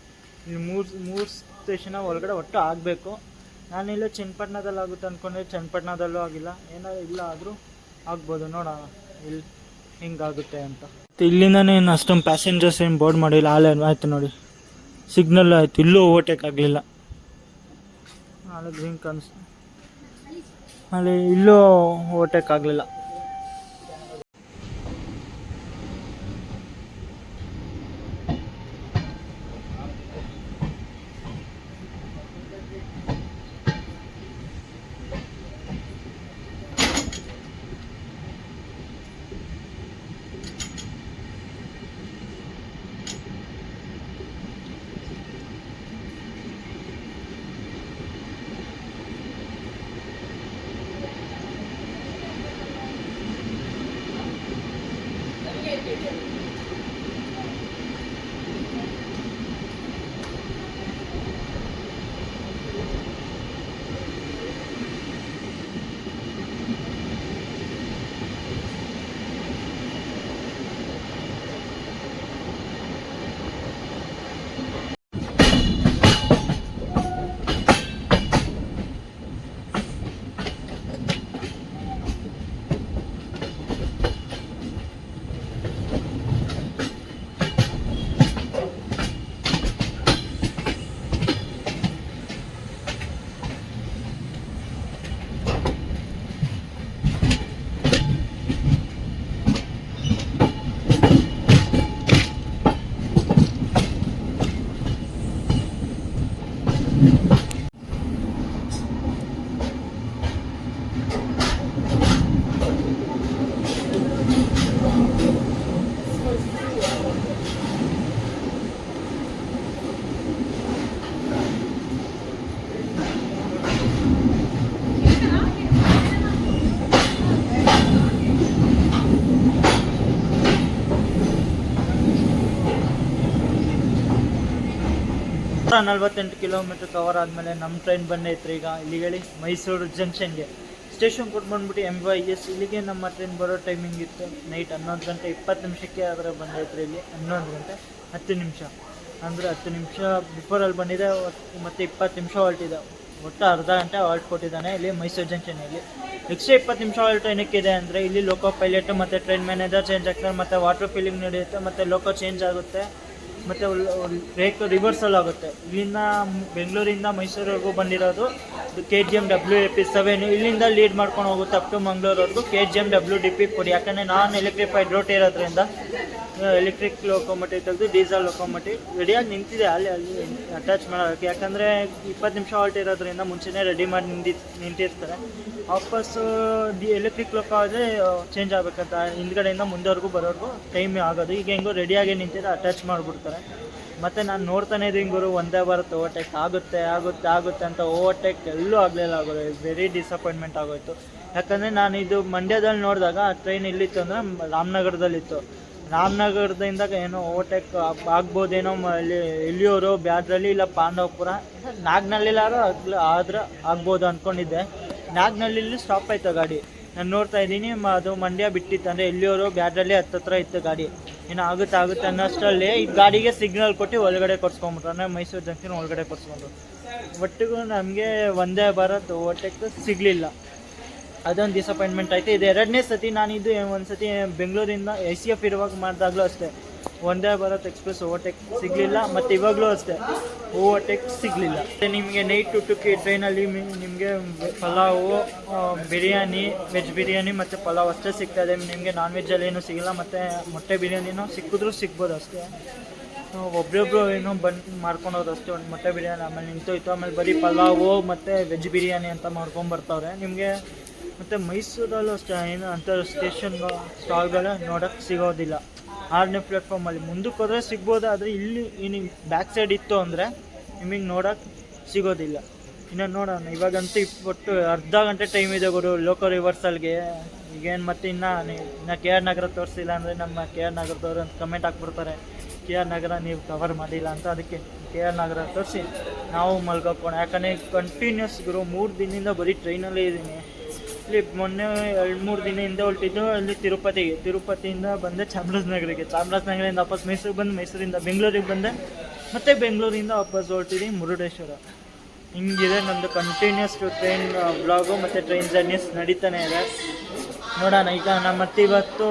ಇಲ್ಲಿ ಮೂರು ಸ್ಟೇಷನ ಒಳಗಡೆ ಒಟ್ಟು ಆಗಬೇಕು. ನಾನಿಲ್ಲ ಚನ್ನಪಟ್ಟಣದಲ್ಲಿ ಆಗುತ್ತೆ ಅಂದ್ಕೊಂಡ್ರೆ ಚನ್ನಪಟ್ಟಣದಲ್ಲೂ ಆಗಿಲ್ಲ. ಏನಾದ್ರು ಇಲ್ಲ ಆದರೂ ಆಗ್ಬೋದು, ನೋಡೋಣ ಇಲ್ಲಿ ಹಿಂಗಾಗುತ್ತೆ ಅಂತ. ಇಲ್ಲಿಂದನೇ ಏನು ಅಷ್ಟೊಂದು ಪ್ಯಾಸೆಂಜರ್ಸ್ ಏನು ಬೋರ್ಡ್ ಮಾಡಿಲ್ಲ. ಆಲೆ ಆಯಿತು ನೋಡಿ, ಸಿಗ್ನಲ್ ಆಯಿತು, ಇಲ್ಲೂ ಓವರ್ಟೇಕ್ ಆಗಲಿಲ್ಲ. ನಾಳೆ ಗ್ರೀನ್ ಕಾಣಿಸ್ತು, ಅಲ್ಲಿ ಇಲ್ಲೂ ಓವರ್ಟೇಕ್ ಆಗಲಿಲ್ಲ. ನೂರ 48 ಕಿಲೋಮೀಟ್ರ್ ಕವರ್ ಆದಮೇಲೆ ನಮ್ಮ ಟ್ರೈನ್ ಬಂದೈತ್ರಿ. ಈಗ ಇಲ್ಲಿಗೆ ಹೇಳಿ ಮೈಸೂರು ಜಂಕ್ಷನ್ಗೆ ಸ್ಟೇಷನ್ ಕೊಟ್ಟು ಬಂದ್ಬಿಟ್ಟು MYS. ಇಲ್ಲಿಗೆ ನಮ್ಮ ಟ್ರೈನ್ ಬರೋ ಟೈಮಿಂಗ್ ಇತ್ತು ನೈಟ್ 11:20 ಆದರೆ ಬಂದೈತ್ರಿ. ಇಲ್ಲಿ 11:10 ಅಂದರೆ 10 ನಿಮಿಷ ಬಿಫೋರಲ್ಲಿ ಬಂದಿದೆ. ಮತ್ತು 20 ನಿಮಿಷ ಹೊಲ್ಟಿದೆ. ಒಟ್ಟು ಅರ್ಧ ಗಂಟೆ ಹಾಲ್ಟ್ ಕೊಟ್ಟಿದ್ದಾನೆ ಇಲ್ಲಿ ಮೈಸೂರು ಜಂಕ್ಷನಲ್ಲಿ. ಎಕ್ಸ್ಟ್ರಾ 20 ನಿಮಿಷ ಹಾಲ್ಟ್ ಏನಕ್ಕಿದೆ ಅಂದರೆ ಇಲ್ಲಿ ಲೋಕೋ ಪೈಲಟ್ ಮತ್ತು ಟ್ರೈನ್ ಮ್ಯಾನೇಜರ್ ಚೇಂಜ್ ಆಗ್ತಾರೆ, ಮತ್ತು ವಾಟರ್ ಫಿಲ್ಲಿಂಗ್ ನಡೆಯುತ್ತೆ, ಮತ್ತು ಲೋಕೋ ಚೇಂಜ್ ಆಗುತ್ತೆ, ಮತ್ತು ಬ್ರೇಕ್ ರಿವರ್ಸಲ್ ಆಗುತ್ತೆ. ಇಲ್ಲಿಂದ ಬೆಂಗಳೂರಿಂದ ಮೈಸೂರಿವರೆಗೂ ಬಂದಿರೋದು KGM WAP7. ಇಲ್ಲಿಂದ ಲೀಡ್ ಮಾಡ್ಕೊಂಡು ಹೋಗುತ್ತೆ ಅಪ್ ಟು ಮಂಗಳೂರವರೆಗೂ KGM WDP4. ಯಾಕಂದರೆ ನಾನ್ ಎಲೆಕ್ಟ್ರಿಫೈಡ್ ರೂಟ್ ಇರೋದ್ರಿಂದ ಎಲೆಕ್ಟ್ರಿಕ್ ಲೋಕೋಮೋಟಿವ್ ತೆಗೆದು ಡೀಸೆಲ್ ಲೋಕೋಮೋಟಿವ್ ರೆಡಿಯಾಗಿ ನಿಂತಿದೆ. ಅಲ್ಲಿ ಅಟ್ಯಾಚ್ ಮಾಡೋಕ್ಕೆ, ಯಾಕಂದರೆ 20 ನಿಮಿಷ ಹಾಲ್ಟ್ ಇರೋದ್ರಿಂದ ಮುಂಚೆನೇ ರೆಡಿ ಮಾಡಿ ನಿಂತಿರ್ತಾರೆ. ವಾಪಸ್ಸು ಎಲೆಕ್ಟ್ರಿಕ್ ಲೋಕೋ ಆದರೆ ಚೇಂಜ್ ಆಗಬೇಕಂತ ಹಿಂದ್ಗಡೆಯಿಂದ ಮುಂದೆವರೆಗೂ ಬರೋವರೆಗೂ ಟೈಮ್ ಆಗೋದು. ಈಗ ಹೆಂಗೋ ರೆಡಿಯಾಗಿ ನಿಂತಿದ್ರೆ ಅಟ್ಯಾಚ್ ಮಾಡಿಬಿಡ್ತಾರೆ. ಮತ್ತು ನಾನು ನೋಡ್ತಾನೆ ಇದ್ದೀನಿ ಗುರು, ವಂದೇ ಭಾರತ್ ಓವರ್ಟೇಕ್ ಆಗುತ್ತೆ ಅಂತ ಓವರ್ಟೇಕ್ ಎಲ್ಲೂ ಆಗಲಿಲ್ಲ. ಆಗೋದು ವೆರಿ ಡಿಸಪಾಯಿಂಟ್ಮೆಂಟ್ ಆಗೋಯ್ತು. ಯಾಕಂದರೆ ನಾನು ಇದು ಮಂಡ್ಯದಲ್ಲಿ ನೋಡಿದಾಗ ಟ್ರೈನ್ ಎಲ್ಲಿತ್ತು ಅಂದರೆ ರಾಮನಗರದಲ್ಲಿತ್ತು. ರಾಮನಗರದಿಂದ ಏನೋ ಓವರ್ಟೇಕ್ ಆಗ್ಬೋದೇನೋ ಇಲ್ಲಿಯವರು ಬ್ಯಾಡ್ರಲ್ಲಿ ಇಲ್ಲ ಪಾಂಡವಪುರ ನಾಗನಹಳ್ಳಿಲಾರು ಆದ್ರೆ ಆಗ್ಬೋದು ಅಂದ್ಕೊಂಡಿದ್ದೆ. ನಾಗನಹಳ್ಳಿಲಿ ಸ್ಟಾಪ್ ಆಯಿತು ಗಾಡಿ. ನಾನು ನೋಡ್ತಾ ಇದ್ದೀನಿ ಅದು ಮಂಡ್ಯ ಬಿಟ್ಟಿತ್ತು, ಅಂದರೆ ಎಲ್ಲಿಯವರು ಬ್ಯಾಡ್ರಲ್ಲಿ ಹತ್ತತ್ರ ಇತ್ತು ಗಾಡಿ. ಏನೋ ಆಗುತ್ತೆ ಅನ್ನೋಷ್ಟರಲ್ಲಿ ಈ ಗಾಡಿಗೆ ಸಿಗ್ನಲ್ ಕೊಟ್ಟು ಒಳಗಡೆ ಕೊಡ್ಸ್ಕೊಂಬಿಟ್ರು, ಅಂದರೆ ಮೈಸೂರು ಜಂಕ್ಷನ್ ಒಳಗಡೆ ಕೊಡ್ಸ್ಕೊಂಡ್ರು. ಒಟ್ಟಿಗೂ ನಮಗೆ ವಂದೇ ಭಾರತ್ ಓವರ್ಟೇಕ್ ಸಿಗಲಿಲ್ಲ. ಅದೊಂದು ಡಿಸಪಾಯಿಂಟ್ಮೆಂಟ್ ಆಯಿತು. ಇದು 2ನೇ ಸತಿ. ನಾನಿದು ಒಂದು ಸತಿ ಬೆಂಗಳೂರಿಂದ ICF ಇರುವಾಗ ಮಾಡಿದಾಗಲೂ ಅಷ್ಟೇ ವಂದೇ ಭಾರತ್ ಎಕ್ಸ್ಪ್ರೆಸ್ ಓವರ್ಟೇಕ್ ಸಿಗಲಿಲ್ಲ, ಮತ್ತು ಇವಾಗಲೂ ಅಷ್ಟೇ ಓವರ್ಟೇಕ್ ಸಿಗಲಿಲ್ಲ. ನಿಮಗೆ ನೈಟ್ ಊಟಕ್ಕೆ ಟ್ರೈನಲ್ಲಿ ನಿಮಗೆ ಪಲಾವು, ಬಿರಿಯಾನಿ, ವೆಜ್ ಬಿರಿಯಾನಿ ಮತ್ತು ಪಲಾವ್ ಅಷ್ಟೇ ಸಿಗ್ತಾಯಿದೆ. ನಿಮಗೆ ನಾನ್ ವೆಜ್ಜಲ್ಲಿ ಏನೂ ಸಿಗಿಲ್ಲ. ಮತ್ತು ಮೊಟ್ಟೆ ಬಿರಿಯಾನಿನೂ ಸಿಗ್ಬೋದು ಅಷ್ಟೇ. ಒಬ್ಬೊಬ್ಬರು ಏನೋ ಮಾಡ್ಕೊಳೋದು ಅಷ್ಟೇ. ಒಂದು ಮೊಟ್ಟೆ ಬಿರಿಯಾನಿ ಆಮೇಲೆ ನಿಂತೋಯ್ತು. ಆಮೇಲೆ ಬರೀ ಪಲಾವು ಮತ್ತು ವೆಜ್ ಬಿರಿಯಾನಿ ಅಂತ ಮಾಡ್ಕೊಂಬರ್ತಾವ್ರೆ ನಿಮಗೆ. ಮತ್ತು ಮೈಸೂರಲ್ಲೂ ಅಷ್ಟೇ ಏನು ಅಂಥ ಸ್ಟೇಷನ್ ಸ್ಟಾಲ್ಗಳು ನೋಡೋಕ್ಕೆ ಸಿಗೋದಿಲ್ಲ. 6ನೇ ಪ್ಲ್ಯಾಟ್ಫಾರ್ಮಲ್ಲಿ. ಮುಂದಕ್ಕೆ ಹೋದರೆ ಸಿಗ್ಬೋದು, ಆದರೆ ಇಲ್ಲಿ ಇನ್ನು ಬ್ಯಾಕ್ ಸೈಡ್ ಇತ್ತು ಅಂದರೆ ನಿಮಗೆ ನೋಡೋಕ್ಕೆ ಸಿಗೋದಿಲ್ಲ. ಇನ್ನು ನೋಡೋಣ, ಇವಾಗಂತೂ ಒಟ್ಟು ಅರ್ಧ ಗಂಟೆ ಟೈಮ್ ಇದೆ ಗುರು ಲೋಕಲ್ ರಿವರ್ಸಲ್ಗೆ. ಈಗೇನು ಮತ್ತೆ ಇನ್ನು ಕೆ ಆರ್ ನಗರ ತೋರಿಸಿಲ್ಲ ಅಂದರೆ ನಮ್ಮ ಕೆ ಆರ್ ನಗರದವ್ರು ಅಂತ ಕಮೆಂಟ್ ಹಾಕ್ಬಿಡ್ತಾರೆ, ಕೆ ಆರ್ ನಗರ ನೀವು ಕವರ್ ಮಾಡಿಲ್ಲ ಅಂತ. ಅದಕ್ಕೆ ಕೆ ಆರ್ ನಗರ ತೋರಿಸಿ ನಾವು ಮಲ್ಕೋಕೋಣ. ಯಾಕಂದರೆ ಕಂಟಿನ್ಯೂಸ್ ಗುರು 3 ದಿನದಿಂದ ಬರೀ ಟ್ರೈನಲ್ಲೇ ಇದ್ದೀನಿ. ಇಲ್ಲಿ ಮೊನ್ನೆ 2-3 ದಿನದಿಂದ ಹೊರಟಿದ್ದು ಅಲ್ಲಿ ತಿರುಪತಿಯಿಂದ ಬಂದೆ ಚಾಮರಾಜನಗರದಿಂದ ವಾಪಸ್ ಮೈಸೂರಿಗೆ ಬಂದು, ಮೈಸೂರಿಂದ ಬೆಂಗಳೂರಿಗೆ ಬಂದೆ, ಮತ್ತು ಬೆಂಗಳೂರಿಂದ ವಾಪಸ್ ಹೊರಟಿದ್ದೀನಿ ಮುರುಡೇಶ್ವರ. ಹಿಂಗಿದೆ ನಮ್ಮದು ಕಂಟಿನ್ಯೂಸ್ ಟ್ರೈನ್ ಬ್ಲಾಗು ಮತ್ತು ಟ್ರೈನ್ ಜರ್ನೀಸ್ ನಡೀತಾನೆ ಇದೆ. ನೋಡೋಣ. ಈಗ ನಾನು ಮತ್ತೆ ಇವತ್ತು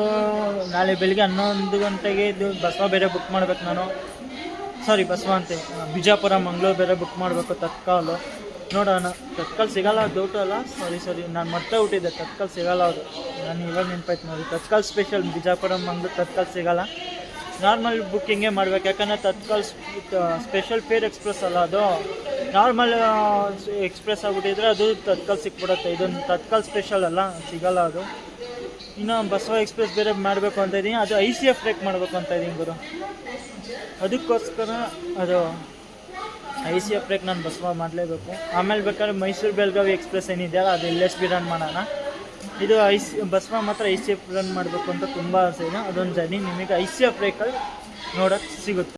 ನಾಳೆ ಬೆಳಿಗ್ಗೆ 11 ಗಂಟೆಗೆ ಇದು ಬಸವ ಬೇರೆ ಬುಕ್ ಮಾಡಬೇಕು ನಾನು. ಬಸವ ಅಂತೆ ಬಿಜಾಪುರ ಮಂಗಳೂರು ಬೇರೆ ಬುಕ್ ಮಾಡಬೇಕು ತತ್ಕಾಲು. ನೋಡೋಣ, ತತ್ಕಾಲ್ ಸಿಗೋಲ್ಲ, ಡೌಟು ಅಲ್ಲ, ಸಾರಿ ನಾನು ಮರ್ತೇ ಹುಟ್ಟಿದ್ದೆ, ತತ್ಕಾಲ್ ಸಿಗೋಲ್ಲ ಅದು. ನಾನು ಇವಾಗ ನೆನಪಾಯ್ತು ನೋಡಿ, ತತ್ಕಾಲ್ ಸ್ಪೆಷಲ್ ಬಿಜಾಪುರ ಮಂಗಳೂರು ತತ್ಕಾಲ್ ಸಿಗೋಲ್ಲ, ನಾರ್ಮಲ್ ಬುಕ್ಕಿಂಗೇ ಮಾಡ್ಬೇಕು. ಯಾಕಂದರೆ ತತ್ಕಾಲ್ ಸ್ಪೆಷಲ್ ಫೇರ್ ಎಕ್ಸ್ಪ್ರೆಸ್ ಅಲ್ಲ, ಅದು ನಾರ್ಮಲ್ ಎಕ್ಸ್ಪ್ರೆಸ್ ಆಗಿಬಿಟ್ಟಿದ್ರೆ ಅದು ತತ್ಕಾಲ್ ಸಿಕ್ಬಿಡುತ್ತೆ. ಇದೊಂದು ತತ್ಕಾಲ್ ಸ್ಪೆಷಲ್ ಅಲ್ಲ, ಸಿಗೋಲ್ಲ ಅದು. ಇನ್ನು ಬಸವ ಎಕ್ಸ್ಪ್ರೆಸ್ ಬೇರೆ ಮಾಡಬೇಕು ಅಂತ ಇದ್ದೀನಿ, ಅದು ICF ಬ್ರೇಕ್ ಮಾಡಬೇಕು ಅಂತ ಇದ್ದೀನಿ ಗುರು. ಅದಕ್ಕೋಸ್ಕರ ಅದು ICF ಬ್ರೇಕ್ ನಾನು ಬಸವ ಮಾಡಲೇಬೇಕು. ಆಮೇಲೆ ಬೇಕಾದ್ರೆ ಮೈಸೂರು ಬೆಳಗಾವಿ ಎಕ್ಸ್ಪ್ರೆಸ್ ಏನಿದೆಯಲ್ಲ ಅದು LSB ರನ್ ಮಾಡೋಣ. ಇದು ಬಸವ ಮಾತ್ರ ICF ರನ್ ಮಾಡಬೇಕು ಅಂತ ತುಂಬ ಆಸೆ ಇದೆ. ಅದೊಂದು ಜರ್ನಿ ನಿಮಗೆ ICF ಬ್ರೇಕಲ್ಲಿ ನೋಡೋಕ್ಕೆ ಸಿಗುತ್ತೆ.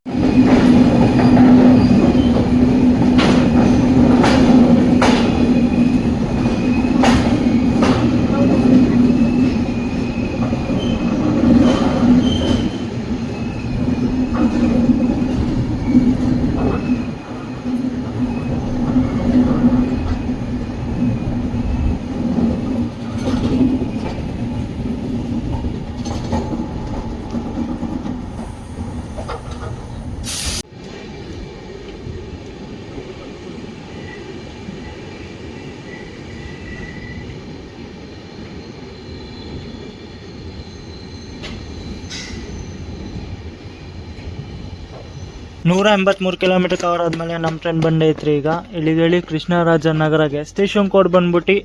ನೂರ 83 ಕಿಲೋಮೀಟರ್ ಕವರ್ ಆದಮೇಲೆ ನಮ್ಮ ಟ್ರೈನ್ ಬಂದೈತ್ರಿ. ಈಗ ಇಲ್ಲಿಗೆ ಕೃಷ್ಣರಾಜನಗರಗೆ ಸ್ಟೇಷನ್ ಕೋಡ್ ಬಂದ್ಬಿಟ್ಟು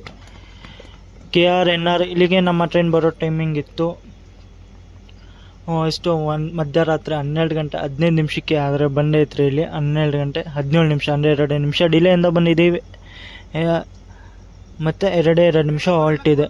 KRNR. ಇಲ್ಲಿಗೆ ನಮ್ಮ ಟ್ರೈನ್ ಬರೋ ಟೈಮಿಂಗ್ ಇತ್ತು ಎಷ್ಟು ಮಧ್ಯರಾತ್ರಿ 12 ಗಂಟೆ 15 ನಿಮಿಷಕ್ಕೆ. ಆದರೆ ಬಂದೈತ್ರಿ ಇಲ್ಲಿ 12 ಗಂಟೆ 17 ನಿಮಿಷ, ಅಂದರೆ 2 ನಿಮಿಷ ಡಿಲೇಯಿಂದ ಬಂದಿದ್ದೀವಿ, ಮತ್ತು 2 ನಿಮಿಷ ಹಾಲ್ಟ್ ಇದೆ.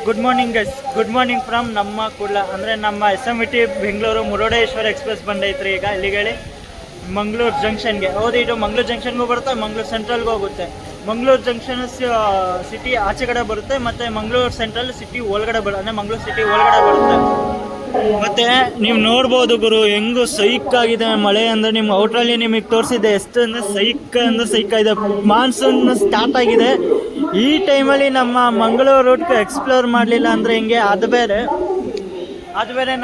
Good morning guys, good morning from ನಮ್ಮ ಕುಡ್ಲ, ಅಂದರೆ ನಮ್ಮ SMVT ಬೆಂಗಳೂರು ಮುರುಡೇಶ್ವರ ಎಕ್ಸ್ಪ್ರೆಸ್ ಬಂದೈತ್ರಿ. ಈಗ ಇಲ್ಲಿಗೆ ಮಂಗಳೂರು ಜಂಕ್ಷನ್ಗೆ ಇದು ಮಂಗಳೂರು ಜಂಕ್ಷನ್ಗೂ ಬರುತ್ತೆ, ಮಂಗಳೂರು ಸೆಂಟ್ರಲ್ಗೂ ಹೋಗುತ್ತೆ. ಮಂಗಳೂರು ಜಂಕ್ಷನ್ ಸಿಟಿ ಆಚೆ ಕಡೆ ಬರುತ್ತೆ, ಮತ್ತು ಮಂಗಳೂರು ಸೆಂಟ್ರಲ್ ಸಿಟಿ ಒಳಗಡೆ ಅಂದರೆ ಮಂಗಳೂರು ಸಿಟಿ ಒಳಗಡೆ ಬರುತ್ತೆ. ಮತ್ತು ನೀವು ನೋಡ್ಬೋದು ಗುರು ಹೆಂಗು ಸೈಕ್ ಆಗಿದೆ ಮಳೆ ಅಂದರೆ. ನಿಮ್ಮ ಔಟ್ರಲ್ಲಿ ನಿಮಗೆ ತೋರಿಸಿದೆ ಎಷ್ಟು ಅಂದರೆ ಸೈಕ್ ಇದೆ. ಮಾನ್ಸೂನ್ ಸ್ಟಾರ್ಟ್ ಆಗಿದೆ. ಈ ಟೈಮಲ್ಲಿ ನಮ್ಮ ಮಂಗಳೂರು ರೂಟ್ ಎಕ್ಸ್ಪ್ಲೋರ್ ಮಾಡಲಿಲ್ಲ ಅಂದರೆ ಹಿಂಗೆ. ಅದು ಬೇರೆ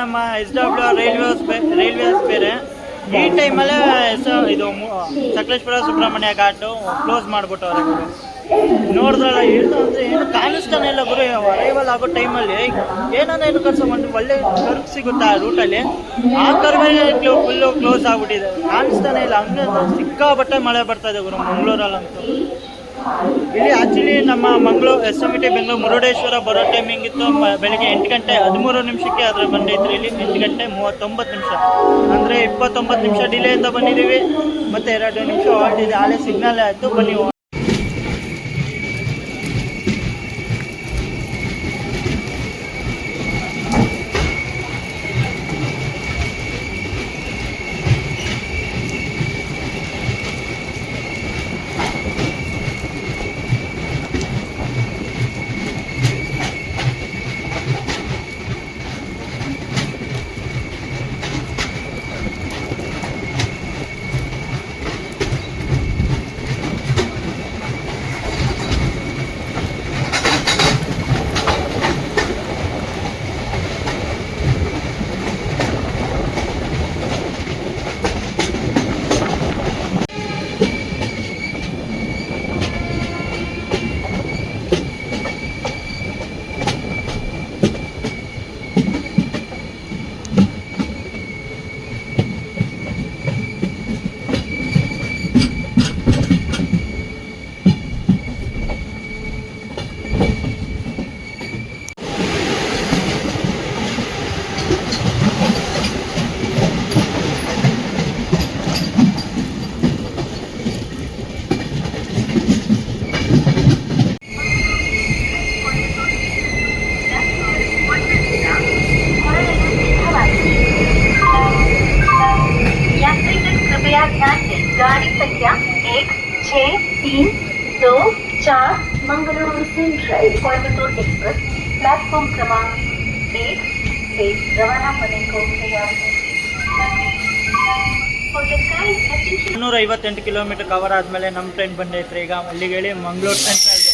ನಮ್ಮ SW ರೈಲ್ವೇಸ್ ಬೇರೆ. ಈ ಟೈಮಲ್ಲೇ ಇದು ಸಕಲೇಶ್ಪುರ ಸುಬ್ರಹ್ಮಣ್ಯ ಘಾಟು ಕ್ಲೋಸ್ ಮಾಡಿಬಿಟ್ಟವ್ರೆ ಗುರು. ನೋಡಿದ್ರಲ್ಲ ಏನು ಕಾಣಿಸ್ತಾನೆ ಇಲ್ಲ ಗುರು. ಅರೈವಲ್ ಆಗೋ ಟೈಮಲ್ಲಿ ಏನು ಕರ್ಸೊಂಡು ಒಳ್ಳೆ ಕರ್ವ್ ಸಿಗುತ್ತೆ ಆ ರೂಟಲ್ಲಿ, ಆ ಕರ್ವಲ್ಲಿ ಫುಲ್ಲು ಕ್ಲೋಸ್ ಆಗಿಬಿಟ್ಟಿದೆ, ಕಾಣಿಸ್ತಾನೆ ಇಲ್ಲ. ಹಂಗೆ ಸಿಕ್ಕಾಪಟ್ಟೆ ಮಳೆ ಬರ್ತಾ ಇದೆ ಗುರು ಮಂಗಳೂರಲ್ಲಂತೂ. ಇಲ್ಲಿ ಆ್ಯಕ್ಚುಲಿ ನಮ್ಮ ಮಂಗಳೂರು SMVT ಬೆಂಗಳೂರು ಮುರುಡೇಶ್ವರ ಬರೋ ಟೈಮಿಂಗ್ ಇತ್ತು ಬೆಳಗ್ಗೆ 8 ಗಂಟೆ 13 ನಿಮಿಷಕ್ಕೆ. ಆದರೆ ಬಂದೈತ್ರಿ ಇಲ್ಲಿ 8 ಗಂಟೆ 39 ನಿಮಿಷ, ಅಂದರೆ 29 ನಿಮಿಷ ಡಿಲೇಯಿಂದ ಬಂದಿದ್ದೀವಿ. ಮತ್ತು 2 ನಿಮಿಷ ಹಾಲ್ಟ್ ಇದೆ. ಆಲೇ ಸಿಗ್ನಲ್ ಆಯಿತು, ಬನ್ನಿ. गाड़ी संख्या 16324 Mangaluru central Coimbatore express platform क्रमांक 1 से रवाना होने को तैयार है। 158 ಕಿಲೋಮೀಟರ್ ಕವರ್ ಆದಮೇಲೆ ನಮ್ಮ ಟ್ರೈನ್ ಬಂದೈತ್ರಿ. ಈಗ ಅಲ್ಲಿಗೆ ಹೇಳಿ ಮಂಗಳೂರು ಸೆಂಟ್ರಲ್ಗೆ.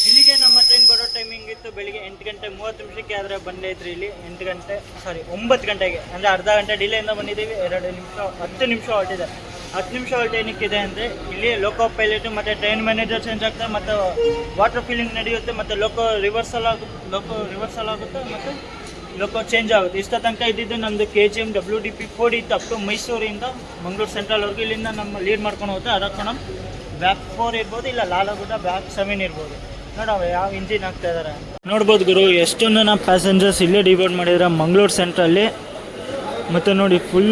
ಇಲ್ಲಿಗೆ ನಮ್ಮ ಟ್ರೈನ್ ಬರೋ ಟೈಮಿಂಗ್ ಇತ್ತು ಬೆಳಿಗ್ಗೆ 8 ಗಂಟೆ 30 ನಿಮಿಷಕ್ಕೆ. ಆದರೆ ಬಂದೈತ್ರಿ ಇಲ್ಲಿ 9 ಗಂಟೆಗೆ, ಅಂದರೆ ಅರ್ಧ ಗಂಟೆ ಡಿಲೇಯಿಂದ ಬಂದಿದ್ದೀವಿ. 10 ನಿಮಿಷ ಹೊರಟಿದೆ. 10 ನಿಮಿಷ ಹೊರಟು ಏನಕ್ಕಿದೆ ಅಂದರೆ ಇಲ್ಲಿ ಲೋಕೋ ಪೈಲಟು ಮತ್ತು ಟ್ರೈನ್ ಮ್ಯಾನೇಜರ್ ಚೇಂಜ್ ಆಗ್ತಾರೆ, ಮತ್ತು ವಾಟರ್ ಫಿಲ್ಲಿಂಗ್ ನಡೆಯುತ್ತೆ, ಮತ್ತು ಲೋಕೋ ರಿವರ್ಸಲ್ ಆಗುತ್ತೆ, ಮತ್ತು ಲೋಕೋ ಚೇಂಜ್ ಆಗುತ್ತೆ. ಇಷ್ಟ ತನಕ ಇದ್ದಿದ್ದು ನಮ್ಮದು KGM WDP4 ಇತ್ತು, ಅಪ್ ಟು ಮೈಸೂರಿಂದ ಮಂಗಳೂರು ಸೆಂಟ್ರಲ್ವರೆಗೂ. ಇಲ್ಲಿಂದ ನಮ್ಮ ಲೀಡ್ ಮಾಡ್ಕೊಂಡು ಹೋಗುತ್ತೆ. ಅದಕ್ಕೆ ನಮ್ಮ ಬ್ಯಾಕ್ 4 ಇರ್ಬೋದು, ಇಲ್ಲ ಲಾಲಗುಡ್ಡ ಬ್ಯಾಕ್ 7 ಇರ್ಬೋದು. ನೋಡವ ಯಾವ ಇಂಜಿನ್ ಆಗ್ತಾ ಇದ್ದಾರೆ ನೋಡ್ಬೋದು ಗುರು. ಎಷ್ಟೊಂದು ನಮ್ಮ ಪ್ಯಾಸೆಂಜರ್ಸ್ ಇಲ್ಲೇ ಡಿವೈಡ್ ಮಾಡಿದ್ದಾರೆ ಮಂಗಳೂರು ಸೆಂಟ್ರಲ್ಲಿ. ಮತ್ತು ನೋಡಿ ಫುಲ್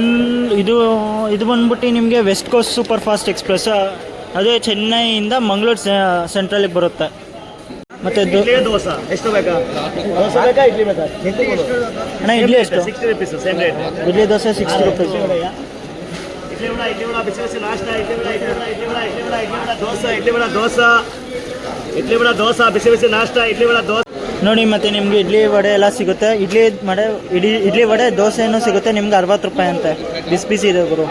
ಇದು ಬಂದ್ಬಿಟ್ಟು ನಿಮಗೆ west coast super fast express. ಅದೇ ಚೆನ್ನೈಯಿಂದ ಮಂಗಳೂರು ಸೆಂಟ್ರಲಿಗೆ ಬರುತ್ತೆ. ಮತ್ತು ದೋಸೆ ಎಷ್ಟು ಬೇಕಾ? ಇಡ್ಲಿ ಬೇಕಾ? ಅಣ್ಣ ಇಡ್ಲಿ ಎಷ್ಟು? 60 rupees same rate. Idli dosa 60 rupees. Idli vada ಬಿಸಿ ಬಿಸಿ ನಾಷ್ಟ. ಇಡ್ಲಿ ವಡ ದೋಸೆ ಬಿಸಿ ಬಿಸಿ ನಾಷ್ಟ. ಇಡ್ಲಿ ವಡ ದೋಸೆ ನೋಡಿ. ಮತ್ತು ನಿಮಗೆ ಇಡ್ಲಿ ವಡೆ ಎಲ್ಲ ಸಿಗುತ್ತೆ. ಇಡ್ಲಿ ವಡೆ ದೋಸೆನೂ ಸಿಗುತ್ತೆ ನಿಮ್ಗೆ 60 ರೂಪಾಯಿ ಅಂತೆ. ಬಿಸಿ ಇದೆ ಗುರು.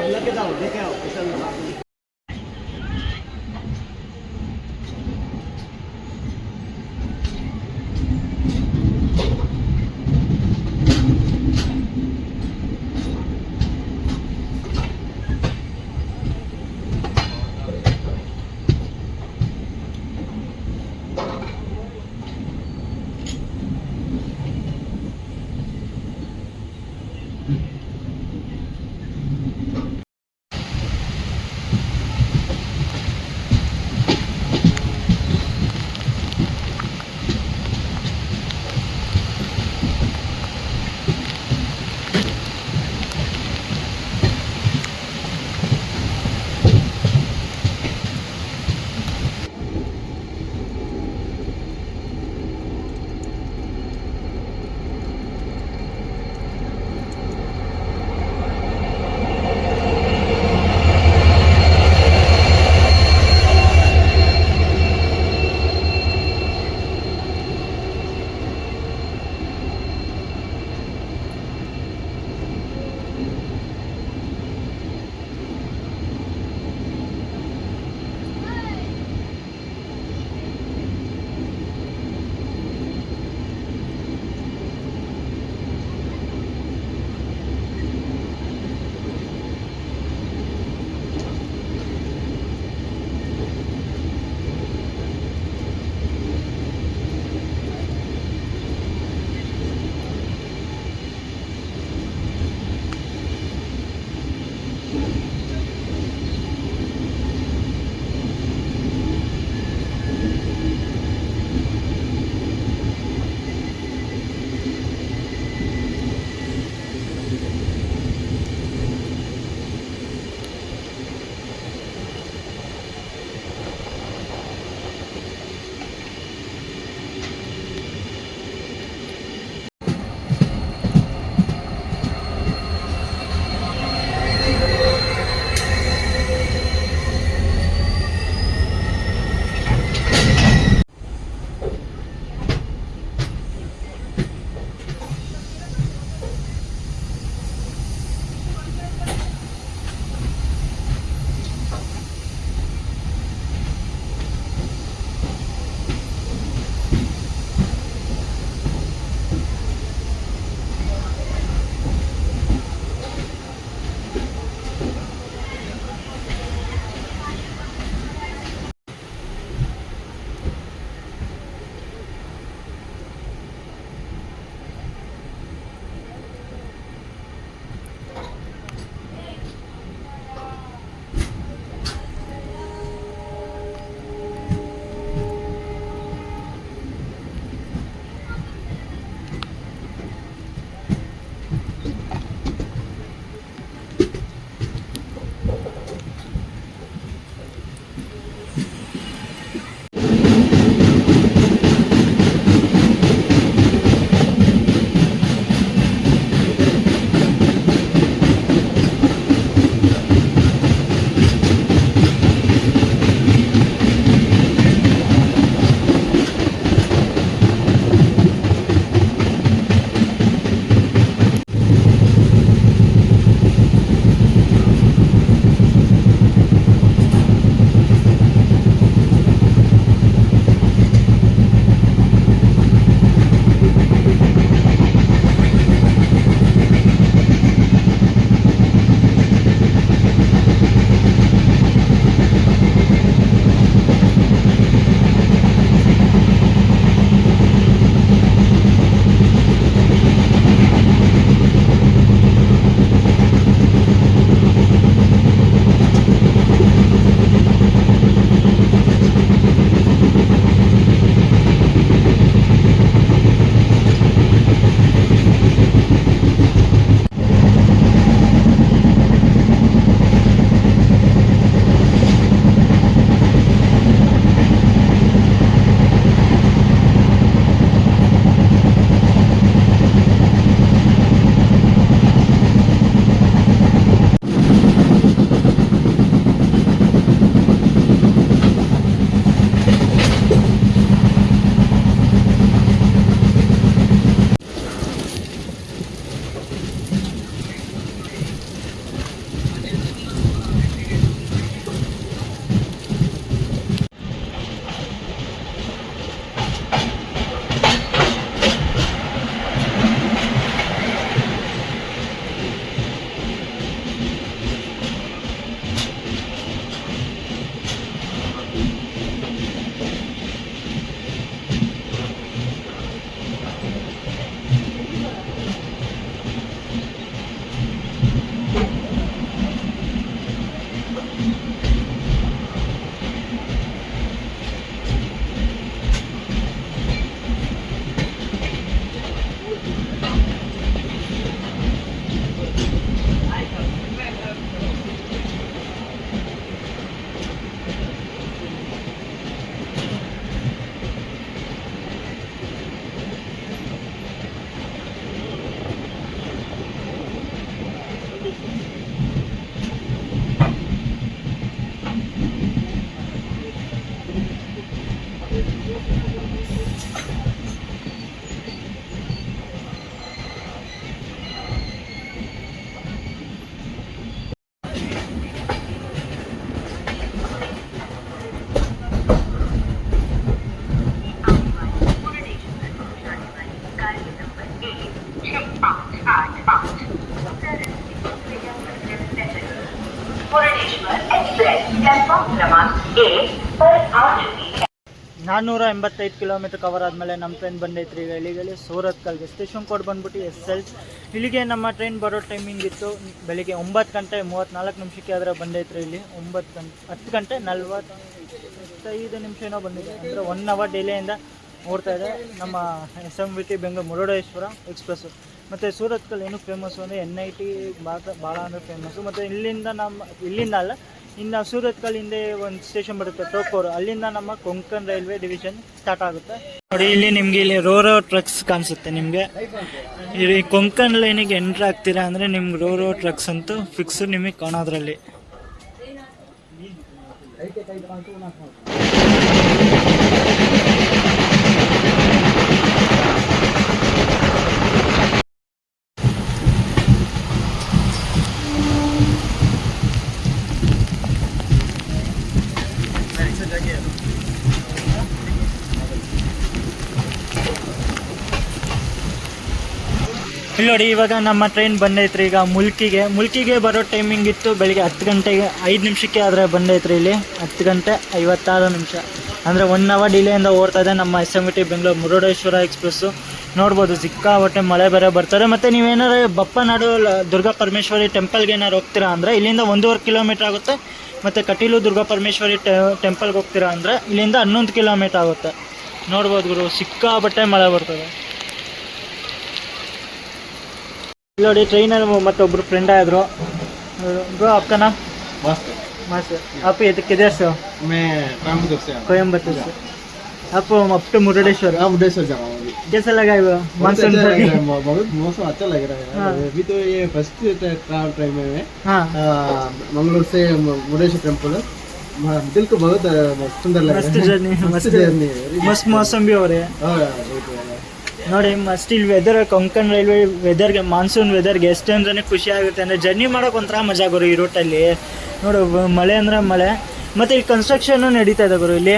पर आ चुकी है। 485 ಕಿಲೋಮೀಟರ್ ಕವರ್ ಆದಮೇಲೆ ನಮ್ಮ ಟ್ರೈನ್ ಬಂದೈತ್ರಿ ಈಗ ಇಲ್ಲಿಗೆ ಸೂರತ್ಕಲ್ಗೆ. ಸ್ಟೇಷನ್ ಕೋಡ್ ಬಂದ್ಬಿಟ್ಟು SL. ಇಲ್ಲಿಗೆ ನಮ್ಮ ಟ್ರೈನ್ ಬರೋ ಟೈಮಿಂಗ್ ಇತ್ತು ಬೆಳಿಗ್ಗೆ 9:34 ಆದರೆ ಬಂದೈತ್ರಿ. ಇಲ್ಲಿ 10 ಗಂಟೆ 45 ನಿಮಿಷ ಏನೋ ಬಂದಿದೆ, ಅಂದರೆ 1 ಅವರ್ ಡಿಲೇಯಿಂದ ಓಡ್ತಾ ಇದೆ ನಮ್ಮ SMVT ಬೆಂಗಳೂರು ಮುರುಡೇಶ್ವರ ಎಕ್ಸ್ಪ್ರೆಸ್ಸು. ಮತ್ತು ಸೂರತ್ಕಲ್ ಏನು ಫೇಮಸ್ಸು ಅಂದರೆ NIT ಭಾಳ ಅಂದರೆ ಫೇಮಸ್ಸು. ಮತ್ತು ಇಲ್ಲಿಂದ ಅಲ್ಲ, ಇನ್ನು ಸೂರತ್ಕಲ್ ಹಿಂದೆ ಒಂದು ಸ್ಟೇಷನ್ ಬರುತ್ತೆ ಟೋಕೋರು, ಅಲ್ಲಿಂದ ನಮ್ಮ ಕೊಂಕಣ್ ರೈಲ್ವೆ ಡಿವಿಷನ್ ಸ್ಟಾರ್ಟ್ ಆಗುತ್ತೆ. ನೋಡಿ ಇಲ್ಲಿ ನಿಮಗೆ ಇಲ್ಲಿ ರೋ ಟ್ರಕ್ಸ್ ಕಾಣಿಸುತ್ತೆ ನಿಮಗೆ. ಈ ಕೊಂಕಣ್ ಲೈನಿಗೆ ಎಂಟ್ರ್ ಆಗ್ತೀರಾ ಅಂದರೆ ನಿಮ್ಗೆ ರೋ ಟ್ರಕ್ಸ್ ಅಂತೂ ಫಿಕ್ಸ್ ನಿಮಗೆ ಕಾಣೋದ್ರಲ್ಲಿ. ಇಲ್ಲಿ ನೋಡಿ ಇವಾಗ ನಮ್ಮ ಟ್ರೈನ್ ಬಂದೈತ್ರಿ ಈಗ ಮುಲ್ಕಿಗೆ ಬರೋ ಟೈಮಿಂಗ್ ಇತ್ತು ಬೆಳಿಗ್ಗೆ 10 ಗಂಟೆಗೆ 5 ನಿಮಿಷಕ್ಕೆ ಆದರೆ ಬಂದೈತ್ರಿ ಇಲ್ಲಿ 10 ಗಂಟೆ 56 ನಿಮಿಷ, ಅಂದರೆ 1 ಅವರ್ ಡಿಲೇಯಿಂದ ಓಡ್ತಾ ಇದೆ ನಮ್ಮ SMVT ಬೆಂಗಳೂರು ಮುರುಡೇಶ್ವರ ಎಕ್ಸ್ಪ್ರೆಸ್ಸು. ನೋಡ್ಬೋದು ಸಿಕ್ಕಾಪಟ್ಟೆ ಮಳೆ ಬೇರೆ ಬರ್ತಾರೆ. ಮತ್ತು ನೀವೇನಾದ್ರು ಬಪ್ಪನಾಡು ದುರ್ಗಾ ಪರಮೇಶ್ವರಿ ಟೆಂಪಲ್ಗೆ ಏನಾರು ಹೋಗ್ತೀರಾ ಅಂದರೆ ಇಲ್ಲಿಂದ 1.5 ಕಿಲೋಮೀಟ್ರ್ ಆಗುತ್ತೆ. ಮತ್ತು ಕಟೀಲು ದುರ್ಗಾ ಪರಮೇಶ್ವರಿ ಟೆಂಪಲ್ಗೆ ಹೋಗ್ತೀರಾ ಅಂದರೆ ಇಲ್ಲಿಂದ 11 ಕಿಲೋಮೀಟ್ರ್ ಆಗುತ್ತೆ. ನೋಡ್ಬೋದು ಗುರು, ಸಿಕ್ಕಾಪಟ್ಟೆ ಮಳೆ ಬರ್ತದೆ. ನೋಡಿ ಟ್ರೈನಲ್ಲಿ मत्तೊಬ್ಬರು फ्रेंड आए ब्रो, आपका नाम? मास्टर। आप ये किधर से हो? मैं कोयम्बतूर से हूँ। कोयम्बतूर से। आप अप टू मुरुडेश्वर? हाँ, मुरुडेश्वर जा रहा हूँ अभी। कैसा लगा ये मानसून? बहुत मौसम अच्छा लग रहा है। हाँ। अभी तो ये फर्स्ट ट्रैवल टाइम में हाँ, मंगलूर से मुरुडेश्वर टेम्पल दिल को बहुत सुंदर लग मस्त रहा है। जर्नी, मस्त जर्नी है। मस्त मौसम भी हो रहे हैं. हाँ, बहुत बढ़िया। ನೋಡಿ ಮಸ್ಟ್ ಇಲ್ಲಿ ವೆದರ್ ಕೊಂಕಣ್ ರೈಲ್ವೆ ವೆದರ್ಗೆ ಮಾನ್ಸೂನ್ ವೆದರ್ಗೆ ಎಷ್ಟು ಅಂದ್ರೆ ಖುಷಿ ಆಗುತ್ತೆ ಅಂದರೆ ಜರ್ನಿ ಮಾಡೋಕೆ ಒಂಥರ ಮಜಾ ಗುರು ಈ ರೂಟಲ್ಲಿ. ನೋಡು ಮಳೆ ಅಂದರೆ ಮಳೆ, ಮತ್ತು ಇಲ್ಲಿ ಕನ್ಸ್ಟ್ರಕ್ಷನ್ನು ನಡೀತಾ ಇದೆ ಗುರು ಇಲ್ಲಿ.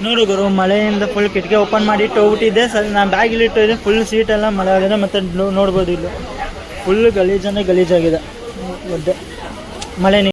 ನೋಡು ಗುರು, ಮಳೆಯಿಂದ ಫುಲ್ ಕಿಟಕಿ ಓಪನ್ ಮಾಡಿ ಇಟ್ಟೋಗ್ಬಿಟ್ಟಿದ್ದೆ. ನಾನು ಬ್ಯಾಗ್ ಇಲ್ಲಿ ಇಟ್ಟಿದ್ದೆ, ಫುಲ್ ಸೀಟೆಲ್ಲ ಮಳೆ ಆಗಿದೆ. ಮತ್ತು ನೋಡ್ಬೋದು ಇಲ್ಲಿ ಫುಲ್ ಗಲೀಜಾಗಿದೆ ಒದ್ದೆ ಮಳೆ ನೀರು.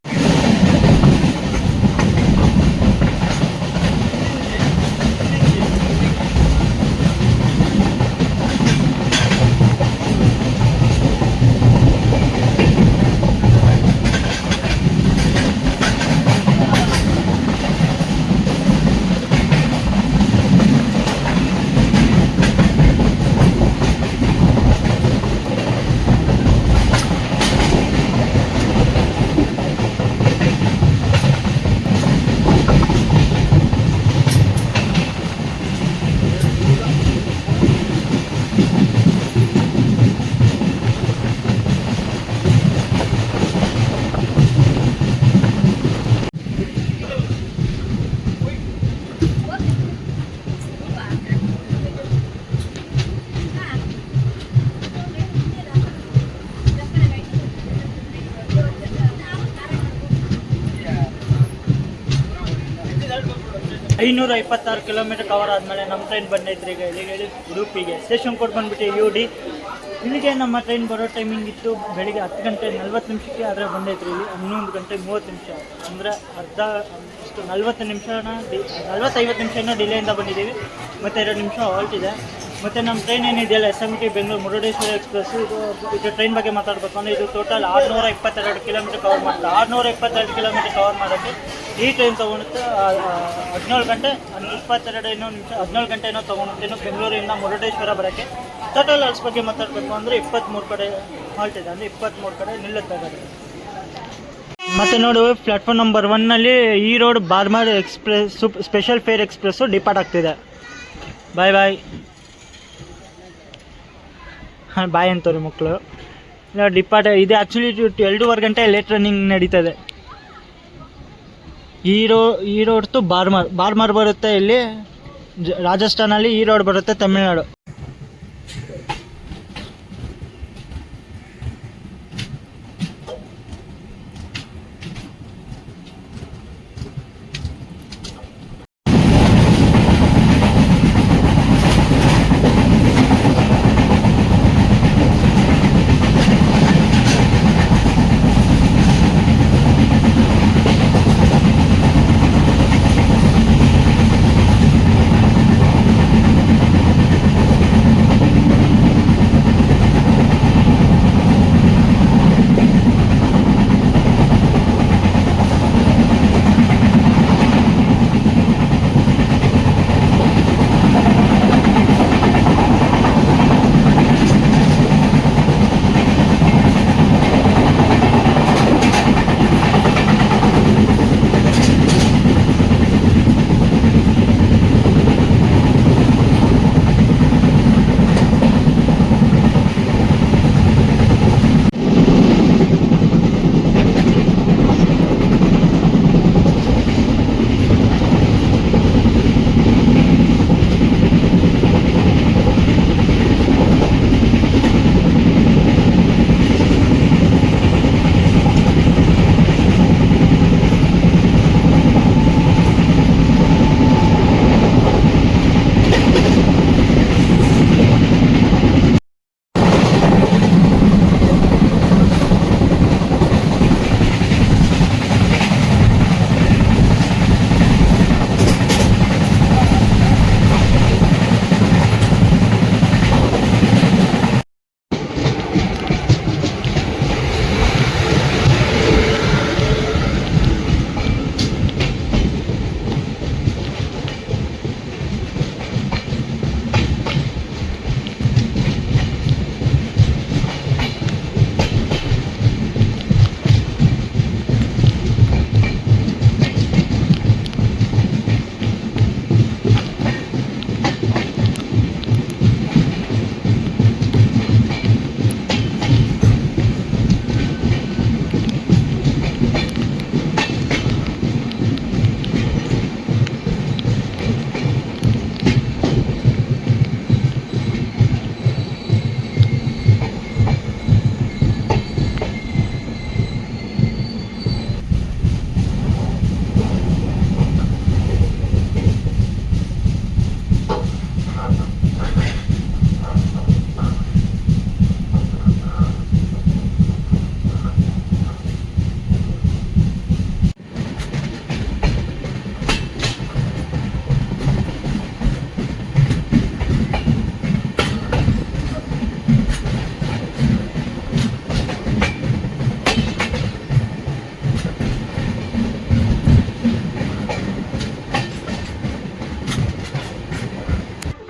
526 ಕಿಲೋಮೀಟರ್ ಕವರ್ ಆದಮೇಲೆ ನಮ್ಮ ಟ್ರೈನ್ ಬಂದೈತ್ರಿ ಈಗ ಇಲ್ಲಿಗೆ ಉಡುಪಿಗೆ. ಸ್ಟೇಷನ್ ಕೋಡ್ ಬಂದುಬಿಟ್ಟು UD. ಇಲ್ಲಿಗೆ ನಮ್ಮ ಟ್ರೈನ್ ಬರೋ ಟೈಮಿಂಗ್ ಇತ್ತು ಬೆಳಿಗ್ಗೆ 10 ಗಂಟೆ 40 ನಿಮಿಷಕ್ಕೆ, ಆದರೆ ಬಂದೈತ್ರಿ ಇಲ್ಲಿ 11 ಗಂಟೆ 30 ನಿಮಿಷ, ಅಂದರೆ ಅರ್ಧ ಇಷ್ಟು 40 ನಿಮಿಷನ 40-50 ನಿಮಿಷನೂ ಡಿಲೇಯಿಂದ ಬಂದಿದ್ದೀವಿ. ಮತ್ತು 2 ನಿಮಿಷ ಹಾಲ್ಟ್ ಇದೆ. ಮತ್ತು ನಮ್ಮ ಟ್ರೈನ್ ಏನಿದೆಯಲ್ಲ SMVT ಬೆಂಗಳೂರು ಮುರುಡೇಶ್ವರ ಎಕ್ಸ್ಪ್ರೆಸ್, ಇದು ಟ್ರೈನ್ ಬಗ್ಗೆ ಮಾತಾಡಬೇಕು ಅಂದರೆ ಇದು ಟೋಟಲ್ 622 ಕಿಲೋಮೀಟರ್ ಕವರ್ ಮಾಡುತ್ತೆ. 622 ಕಿಲೋಮೀಟರ್ ಕವರ್ ಮಾಡೋಕ್ಕೆ ಈ ಟ್ರೈನ್ ತೊಗೊಳುತ್ತೆ 17 ಗಂಟೆ 22 ನಿಮಿಷ, 17 ಗಂಟೆ ಏನೋ ತೊಗೊಳುತ್ತೆ. ಇನ್ನು ಬೆಂಗಳೂರಿಂದ ಮುರುಡೇಶ್ವರ ಬರೋಕ್ಕೆ ಟೋಟಲ್ ಅಲ್ಸ್ ಬಗ್ಗೆ ಮಾತಾಡಬೇಕು ಅಂದರೆ 23 ಕಡೆ ಹಾಲ್ಟ್ ಇದೆ, ಅಂದರೆ 23 ಕಡೆ ನಿಲ್ಲುತ್ತೆ ಗಾಡಿ. ಮತ್ತು ನೋಡಿ ಪ್ಲ್ಯಾಟ್ಫಾರ್ಮ್ ನಂಬರ್ 1ನಲ್ಲಿ ಈ road Barmer express special fair express depart ಆಗ್ತಿದೆ. ಬಾಯ್ ಬಾಯ್. ಹಾಂ, ಬಾಯ್ ಅಂತವ್ರಿ ಮಕ್ಕಳು. ಇಲ್ಲ ಡಿಪಾರ್ಟ್ ಇದೆ ಆ್ಯಕ್ಚುಲಿ 2:30 ಗಂಟೆ ಲೇಟ್ ರನ್ನಿಂಗ್ ನಡೀತದೆ. ಈ ರೋಡ್ ತು ಬಾರ್ಮರ್ ಬರುತ್ತೆ ಇಲ್ಲಿ ರಾಜಸ್ಥಾನಲ್ಲಿ, ಈ ರೋಡ್ ಬರುತ್ತೆ ತಮಿಳ್ನಾಡು.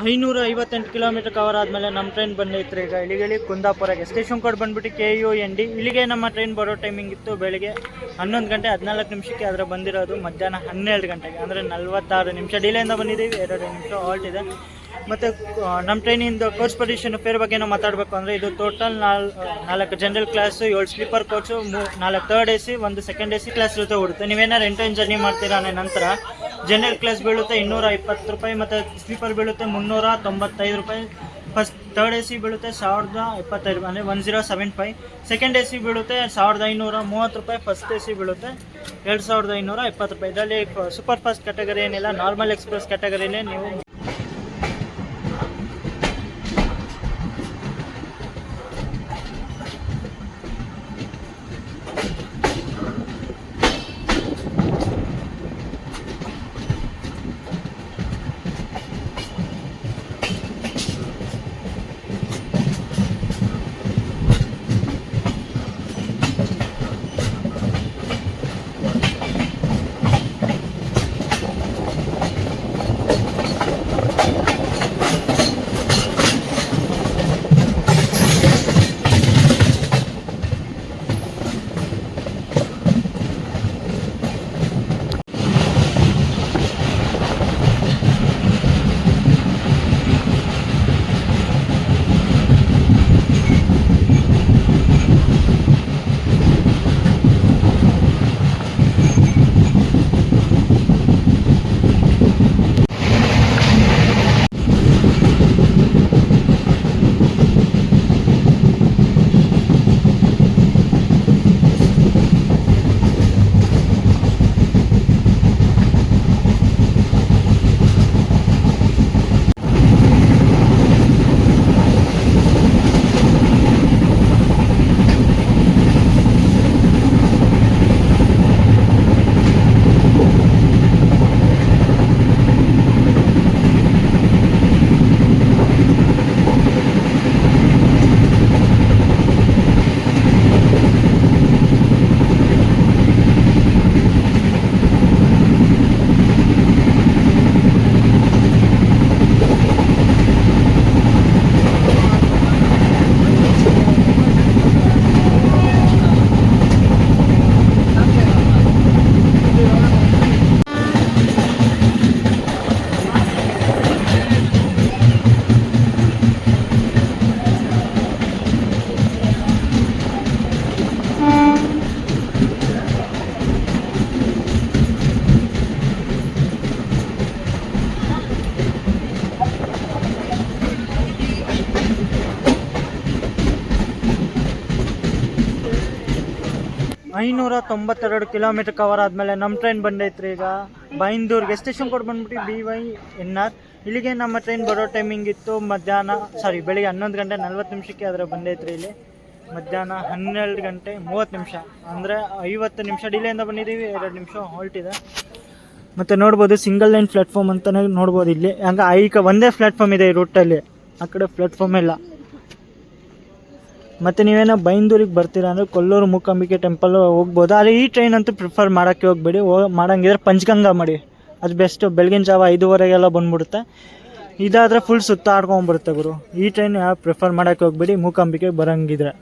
558 ಕಿಲೋಮೀಟರ್ ಕವರ್ ಆದಮೇಲೆ ನಮ್ಮ ಟ್ರೈನ್ ಬಂದೈತ್ರಿ ಈಗ ಇಲ್ಲಿಗೆ ಕುಂದಾಪುರಕ್ಕೆ. ಸ್ಟೇಷನ್ ಕೋಡ್ ಬಂದುಬಿಟ್ಟು KUND. ಇಲ್ಲಿಗೆ ನಮ್ಮ ಟ್ರೈನ್ ಬರೋ ಟೈಮಿಂಗ್ ಇತ್ತು ಬೆಳಿಗ್ಗೆ 11 ಗಂಟೆ 14 ನಿಮಿಷಕ್ಕೆ, ಆದರೆ ಬಂದಿರೋದು ಮಧ್ಯಾಹ್ನ 12 ಗಂಟೆಗೆ, ಅಂದರೆ 46 ನಿಮಿಷ ಡಿಲೇಯಿಂದ ಬಂದಿದ್ದೀವಿ. 2 ನಿಮಿಷ ಹಾಲ್ಟ್ ಇದೆ. ಮತ್ತು ನಮ್ಮ ಟ್ರೈನಿಂದ ಕೋಚ್ ಪೊಸಿಷನ್ ಫೇರ್ ಬಗ್ಗೆ ನಾವು ಮಾತಾಡಬೇಕು ಅಂದರೆ ಇದು total 4 general class, 7 sleeper coach, 4 third AC, 1 second AC class ಜೊತೆ ಓಡುತ್ತೆ. ನೀವೇನಾರು ಎಂಟು ಜರ್ನಿ ಮಾಡ್ತೀರಾ ನಂತರ ಜನರಲ್ ಕ್ಲಾಸ್ ಬೀಳುತ್ತೆ 220 ರೂಪಾಯಿ, ಮತ್ತು ಸ್ಲೀಪರ್ ಬೀಳುತ್ತೆ 395 ರೂಪಾಯಿ. ಫಸ್ಟ್ ಥರ್ಡ್ AC ಬೀಳುತ್ತೆ 1075, ಅಂದರೆ 1075. ಸೆಕೆಂಡ್ AC ಬೀಳುತ್ತೆ 1530 ರೂಪಾಯಿ. ಫಸ್ಟ್ AC ಬೀಳುತ್ತೆ 2520 ರೂಪಾಯಿ. ಇದರಲ್ಲಿ ಸೂಪರ್ ಫಾಸ್ಟ್ ಕ್ಯಾಟಗರಿ ಏನಿಲ್ಲ, ನಾರ್ಮಲ್ ಎಕ್ಸ್ಪ್ರೆಸ್ ಕ್ಯಾಟಗರಿನೇ ನೀವು. $592 ಕಿಲೋಮೀಟರ್ ಕವರ್ ಆದಮೇಲೆ ನಮ್ಮ ಟ್ರೈನ್ ಬಂದೈತ್ರಿ ಈಗ ಬೈಂದೂರ್ಗೆ. ಸ್ಟೇಷನ್ ಕೋಡ್ ಬಂದ್ಬಿಟ್ಟು BYNR. ಇಲ್ಲಿಗೆ ನಮ್ಮ ಟ್ರೈನ್ ಬರೋ ಟೈಮಿಂಗ್ ಇತ್ತು ಬೆಳಿಗ್ಗೆ 11 ಗಂಟೆ 40 ನಿಮಿಷಕ್ಕೆ, ಆದರೆ ಬಂದೈತ್ರಿ ಇಲ್ಲಿ ಮಧ್ಯಾಹ್ನ 12 ಗಂಟೆ 30 ನಿಮಿಷ, ಅಂದರೆ 50 ನಿಮಿಷ ಡಿಲೇಯಿಂದ ಬಂದಿದ್ದೀವಿ. 2 ನಿಮಿಷ ಹಾಲ್ಟ್ ಇದೆ. ಮತ್ತು ನೋಡ್ಬೋದು ಸಿಂಗಲ್ ಲೈನ್ ಪ್ಲಾಟ್ಫಾರ್ಮ್ ಅಂತಲೇ ನೋಡ್ಬೋದು ಇಲ್ಲಿ. ಹಂಗೆ ಒಂದೇ ಪ್ಲಾಟ್ಫಾರ್ಮ್ ಇದೆ ಈ ರೂಟಲ್ಲಿ, ಆ ಕಡೆ ಪ್ಲಾಟ್ಫಾರ್ಮ್ ಇಲ್ಲ. ಮತ್ತು ನೀವೇನೋ ಬೈಂದೂರಿಗೆ ಬರ್ತೀರಾ ಅಂದರೆ ಕೊಲ್ಲೂರು ಮೂಕಾಂಬಿಕೆ ಟೆಂಪಲ್ ಹೋಗ್ಬೋದು. ಆದರೆ ಈ ಟ್ರೈನ್ ಅಂತೂ ಪ್ರಿಫರ್ ಮಾಡೋಕ್ಕೆ ಹೋಗ್ಬೇಡಿ. ಮಾಡೋಂಗಿದ್ರೆ ಪಂಚಗಂಗಾ ಮಾಡಿ, ಅದು ಬೆಸ್ಟು. ಬೆಳಗಿನ ಜಾವ 5:30ಗೆಲ್ಲ ಬಂದುಬಿಡುತ್ತೆ. ಇದಾದರೆ ಫುಲ್ ಸುತ್ತಾಡ್ಕೊಂಡ್ಬರುತ್ತೆ ಗುರು. ಈ ಟ್ರೈನ್ ಪ್ರಿಫರ್ ಮಾಡೋಕ್ಕೆ ಹೋಗ್ಬೇಡಿ ಮೂಕಾಂಬಿಕೆ ಬರೋಂಗಿದ್ರೆ.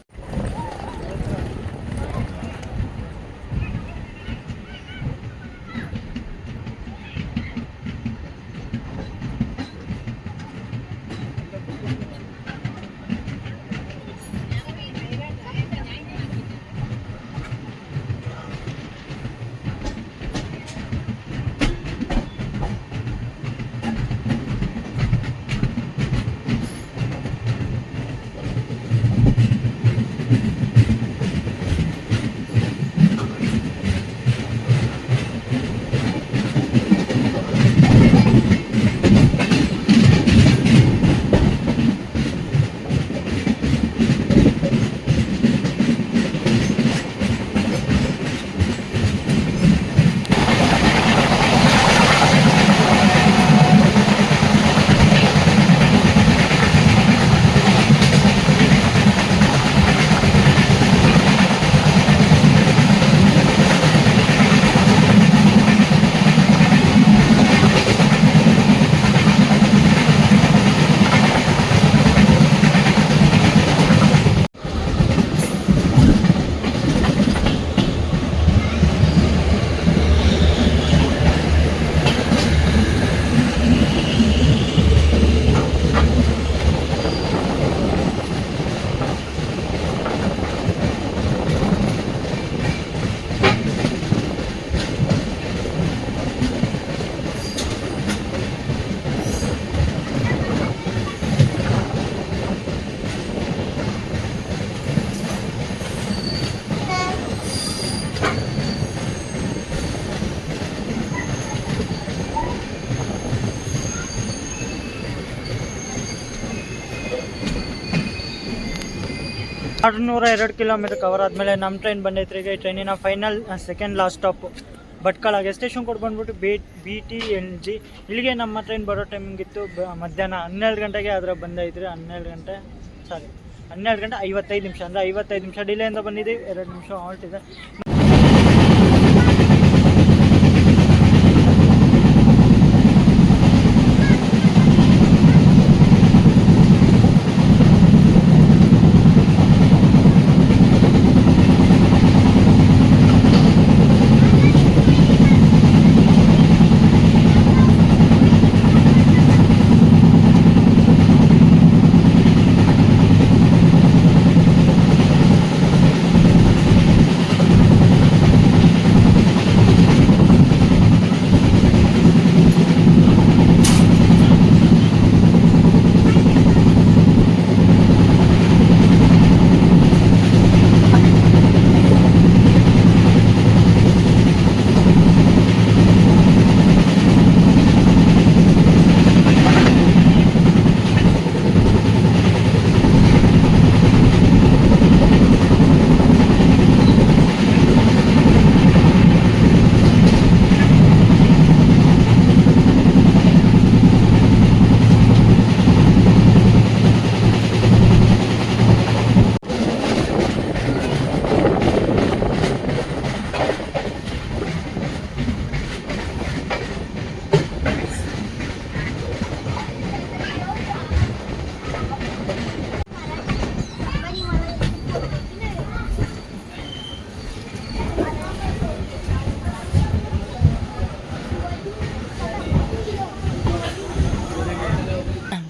602 ಕಿಲೋಮೀಟರ್ ಕವರ್ ಆದಮೇಲೆ ನಮ್ಮ ಟ್ರೈನ್ ಬಂದೈತ್ರಿ. ಈಗ ಈ ಟ್ರೈನಿನ final second last stop Bhatkal station ಕೊಟ್ಟು ಬಂದ್ಬಿಟ್ಟು BTNG. ಇಲ್ಲಿಗೆ ನಮ್ಮ ಟ್ರೈನ್ ಬರೋ ಟೈಮಿಂಗ್ ಇತ್ತು ಮಧ್ಯಾಹ್ನ 12 ಗಂಟೆಗೆ. ಆದರೆ ಬಂದೈತ್ರಿ 12 ಗಂಟೆ 55 ನಿಮಿಷ. ಅಂದರೆ 55 ನಿಮಿಷ ಡಿಲೇಯಿಂದ ಬಂದಿದ್ದೀವಿ. 2 ನಿಮಿಷ ಹಾಲ್ಟ್ ಇದೆ.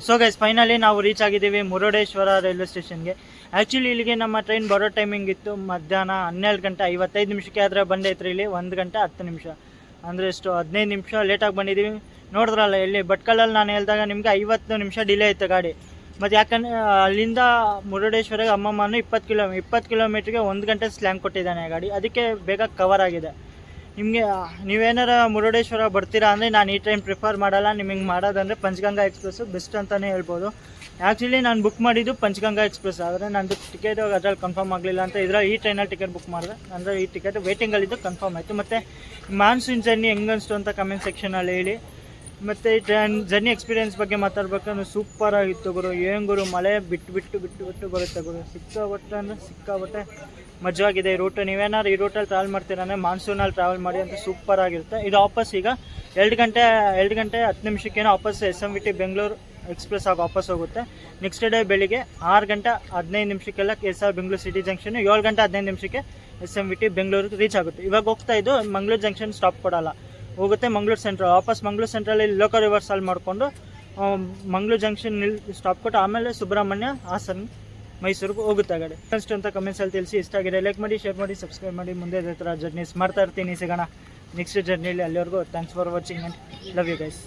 ಸೊ ಗೈಸ್ ಫೈನಲಿ ನಾವು ರೀಚ್ ಆಗಿದ್ದೀವಿ ಮುರುಡೇಶ್ವರ ರೈಲ್ವೆ ಸ್ಟೇಷನ್ಗೆ. ಆ್ಯಕ್ಚುಲಿ ಇಲ್ಲಿಗೆ ನಮ್ಮ ಟ್ರೈನ್ ಬರೋ ಟೈಮಿಂಗ್ ಇತ್ತು ಮಧ್ಯಾಹ್ನ 12 ಗಂಟೆ 55 ನಿಮಿಷಕ್ಕೆ. ಆದರೆ ಬಂದೈತ್ರಿ ಇಲ್ಲಿ 1 ಗಂಟೆ 10 ನಿಮಿಷ. ಅಂದರೆ ಎಷ್ಟು 15 ನಿಮಿಷ ಲೇಟಾಗಿ ಬಂದಿದ್ದೀವಿ. ನೋಡಿದ್ರಲ್ಲ ಇಲ್ಲಿ ಭಟ್ಕಳಲ್ಲಿ ನಾನು ಹೇಳಿದಾಗ ನಿಮಗೆ 50 ನಿಮಿಷ ಡಿಲೇ ಇತ್ತು ಗಾಡಿ. ಮತ್ತು ಯಾಕಂದರೆ ಅಲ್ಲಿಂದ ಮುರುಡೇಶ್ವರಗೆ ಅಮ್ಮಮ್ಮನು 20 ಕಿಲೋಮೀಟ್ರಿಗೆ 1 ಗಂಟೆ ಸ್ಲ್ಯಾಂಗ್ ಕೊಟ್ಟಿದ್ದಾನೆ ಗಾಡಿ. ಅದಕ್ಕೆ ಬೇಗ ಕವರ್ ಆಗಿದೆ. ನಿಮಗೆ ನೀವೇನಾರ ಮುರುಡೇಶ್ವರ ಬರ್ತೀರಾ ಅಂದರೆ ನಾನು ಈ ಟ್ರೈನ್ ಪ್ರಿಫರ್ ಮಾಡಲ್ಲ. ನಿಮಗೆ ಮಾಡೋದಂದರೆ ಪಂಚಗಂಗಾ ಎಕ್ಸ್ಪ್ರೆಸ್ಸು ಬೆಸ್ಟ್ ಅಂತಲೇ ಹೇಳ್ಬೋದು. ಆ್ಯಕ್ಚುಲಿ ನಾನು ಬುಕ್ ಮಾಡಿದ್ದು ಪಂಚಗಂಗಾ ಎಕ್ಸ್ಪ್ರೆಸ್. ಆದರೆ ನಂದು ಟಿಕೆಟ್ ಅದ್ರಲ್ಲಿ ಕನ್ಫರ್ಮ್ ಆಗಲಿಲ್ಲ ಅಂತ ಈ ಟ್ರೈನಲ್ಲಿ ಟಿಕೆಟ್ ಬುಕ್ ಮಾಡಿದೆ. ಅಂದರೆ ಈ ಟಿಕೆಟ್ ವೇಟಿಂಗಲ್ಲಿದ್ದು ಕನ್ಫರ್ಮ್ ಆಯಿತು. ಮತ್ತು ಮಾನ್ಸೂನ್ ಜರ್ನಿ ಹೆಂಗನ್ನಿಸ್ತು ಅಂತ ಕಮೆಂಟ್ ಸೆಕ್ಷನಲ್ಲಿ ಹೇಳಿ. ಮತ್ತು ಈ ಟ್ರೈನ್ ಜರ್ನಿ ಎಕ್ಸ್ಪೀರಿಯೆನ್ಸ್ ಬಗ್ಗೆ ಮಾತಾಡ್ಬೇಕಂದ್ರೆ ಸೂಪರಾಗಿತ್ತು ಗುರು. ಏನು ಗುರು, ಮಳೆ ಬಿಟ್ಟು ಬರುತ್ತೆ ಗುರು. ಸಿಕ್ಕಾಬಟ್ಟೆ ಮಜವಾಗಿದೆ ಈ ರೂಟು. ನೀವೇನಾದ್ರು ಈ ರೂಟಲ್ಲಿ ಟ್ರಾವೆಲ್ ಮಾಡ್ತೀರಾ ಅಂದರೆ ಮಾನ್ಸೂನಲ್ಲಿ ಟ್ರಾವೆಲ್ ಮಾಡಿ ಅಂತ ಸೂಪರಾಗಿರುತ್ತೆ. ಇದು ವಾಪಸ್ ಈಗ 2 ಗಂಟೆ 10 ನಿಮಿಷಕ್ಕೇನೋ ವಾಪಸ್ SMVT ಬೆಂಗಳೂರು ಎಕ್ಸ್ಪ್ರೆಸ್ ಆಗಿ ವಾಪಸ್ ಹೋಗುತ್ತೆ. ನೆಕ್ಸ್ಟ್ ಡೇ ಬೆಳಿಗ್ಗೆ 6 ಗಂಟೆ 15 ನಿಮಿಷಕ್ಕೆಲ್ಲ KSR ಬೆಂಗಳೂರು ಸಿಟಿ ಜಂಕ್ಷನ್, 7 ಗಂಟೆ 15 ನಿಮಿಷಕ್ಕೆ SMVT ಬೆಂಗಳೂರಿಗೆ ರೀಚ್ ಆಗುತ್ತೆ. ಇವಾಗ ಹೋಗ್ತಾ ಇದು ಮಂಗಳೂರು ಜಂಕ್ಷನ್ ಸ್ಟಾಪ್ ಕೊಡಲ್ಲ, ಹೋಗುತ್ತೆ ಮಂಗಳೂರು ಸೆಂಟ್ರಲ್. ವಾಪಸ್ ಮಂಗಳೂರು ಸೆಂಟ್ರಲ್ಲಿ ಲೋಕಲ್ ರಿವರ್ಸಲ್ ಮಾಡಿಕೊಂಡು ಮಂಗಳೂರು ಜಂಕ್ಷನ್ ಸ್ಟಾಪ್ ಕೊಟ್ಟು ಆಮೇಲೆ ಸುಬ್ರಹ್ಮಣ್ಯ, ಹಾಸನ, ಮೈಸೂರಿಗೆ ಹೋಗುತ್ತೆ ಗಾಡಿ. ಅಷ್ಟು ಅಂತ ಕಮೆಂಟ್ಸಲ್ಲಿ ತಿಳಿಸಿ. ಇಷ್ಟ ಆಗಿದೆ ಲೈಕ್ ಮಾಡಿ, ಶೇರ್ ಮಾಡಿ, ಸಬ್ಸ್ಕ್ರೈಬ್ ಮಾಡಿ. ಮುಂದೆ ಇದೇ ಥರ ಜರ್ನೀಸ್ ಮಾಡ್ತಾ ಇರ್ತೀನಿ. ಸಿಗೋಣ ನೆಕ್ಸ್ಟ್ ಜರ್ನಿಲಿ. ಅಲ್ಲಿವರೆಗೂ thanks for watching and love you guys.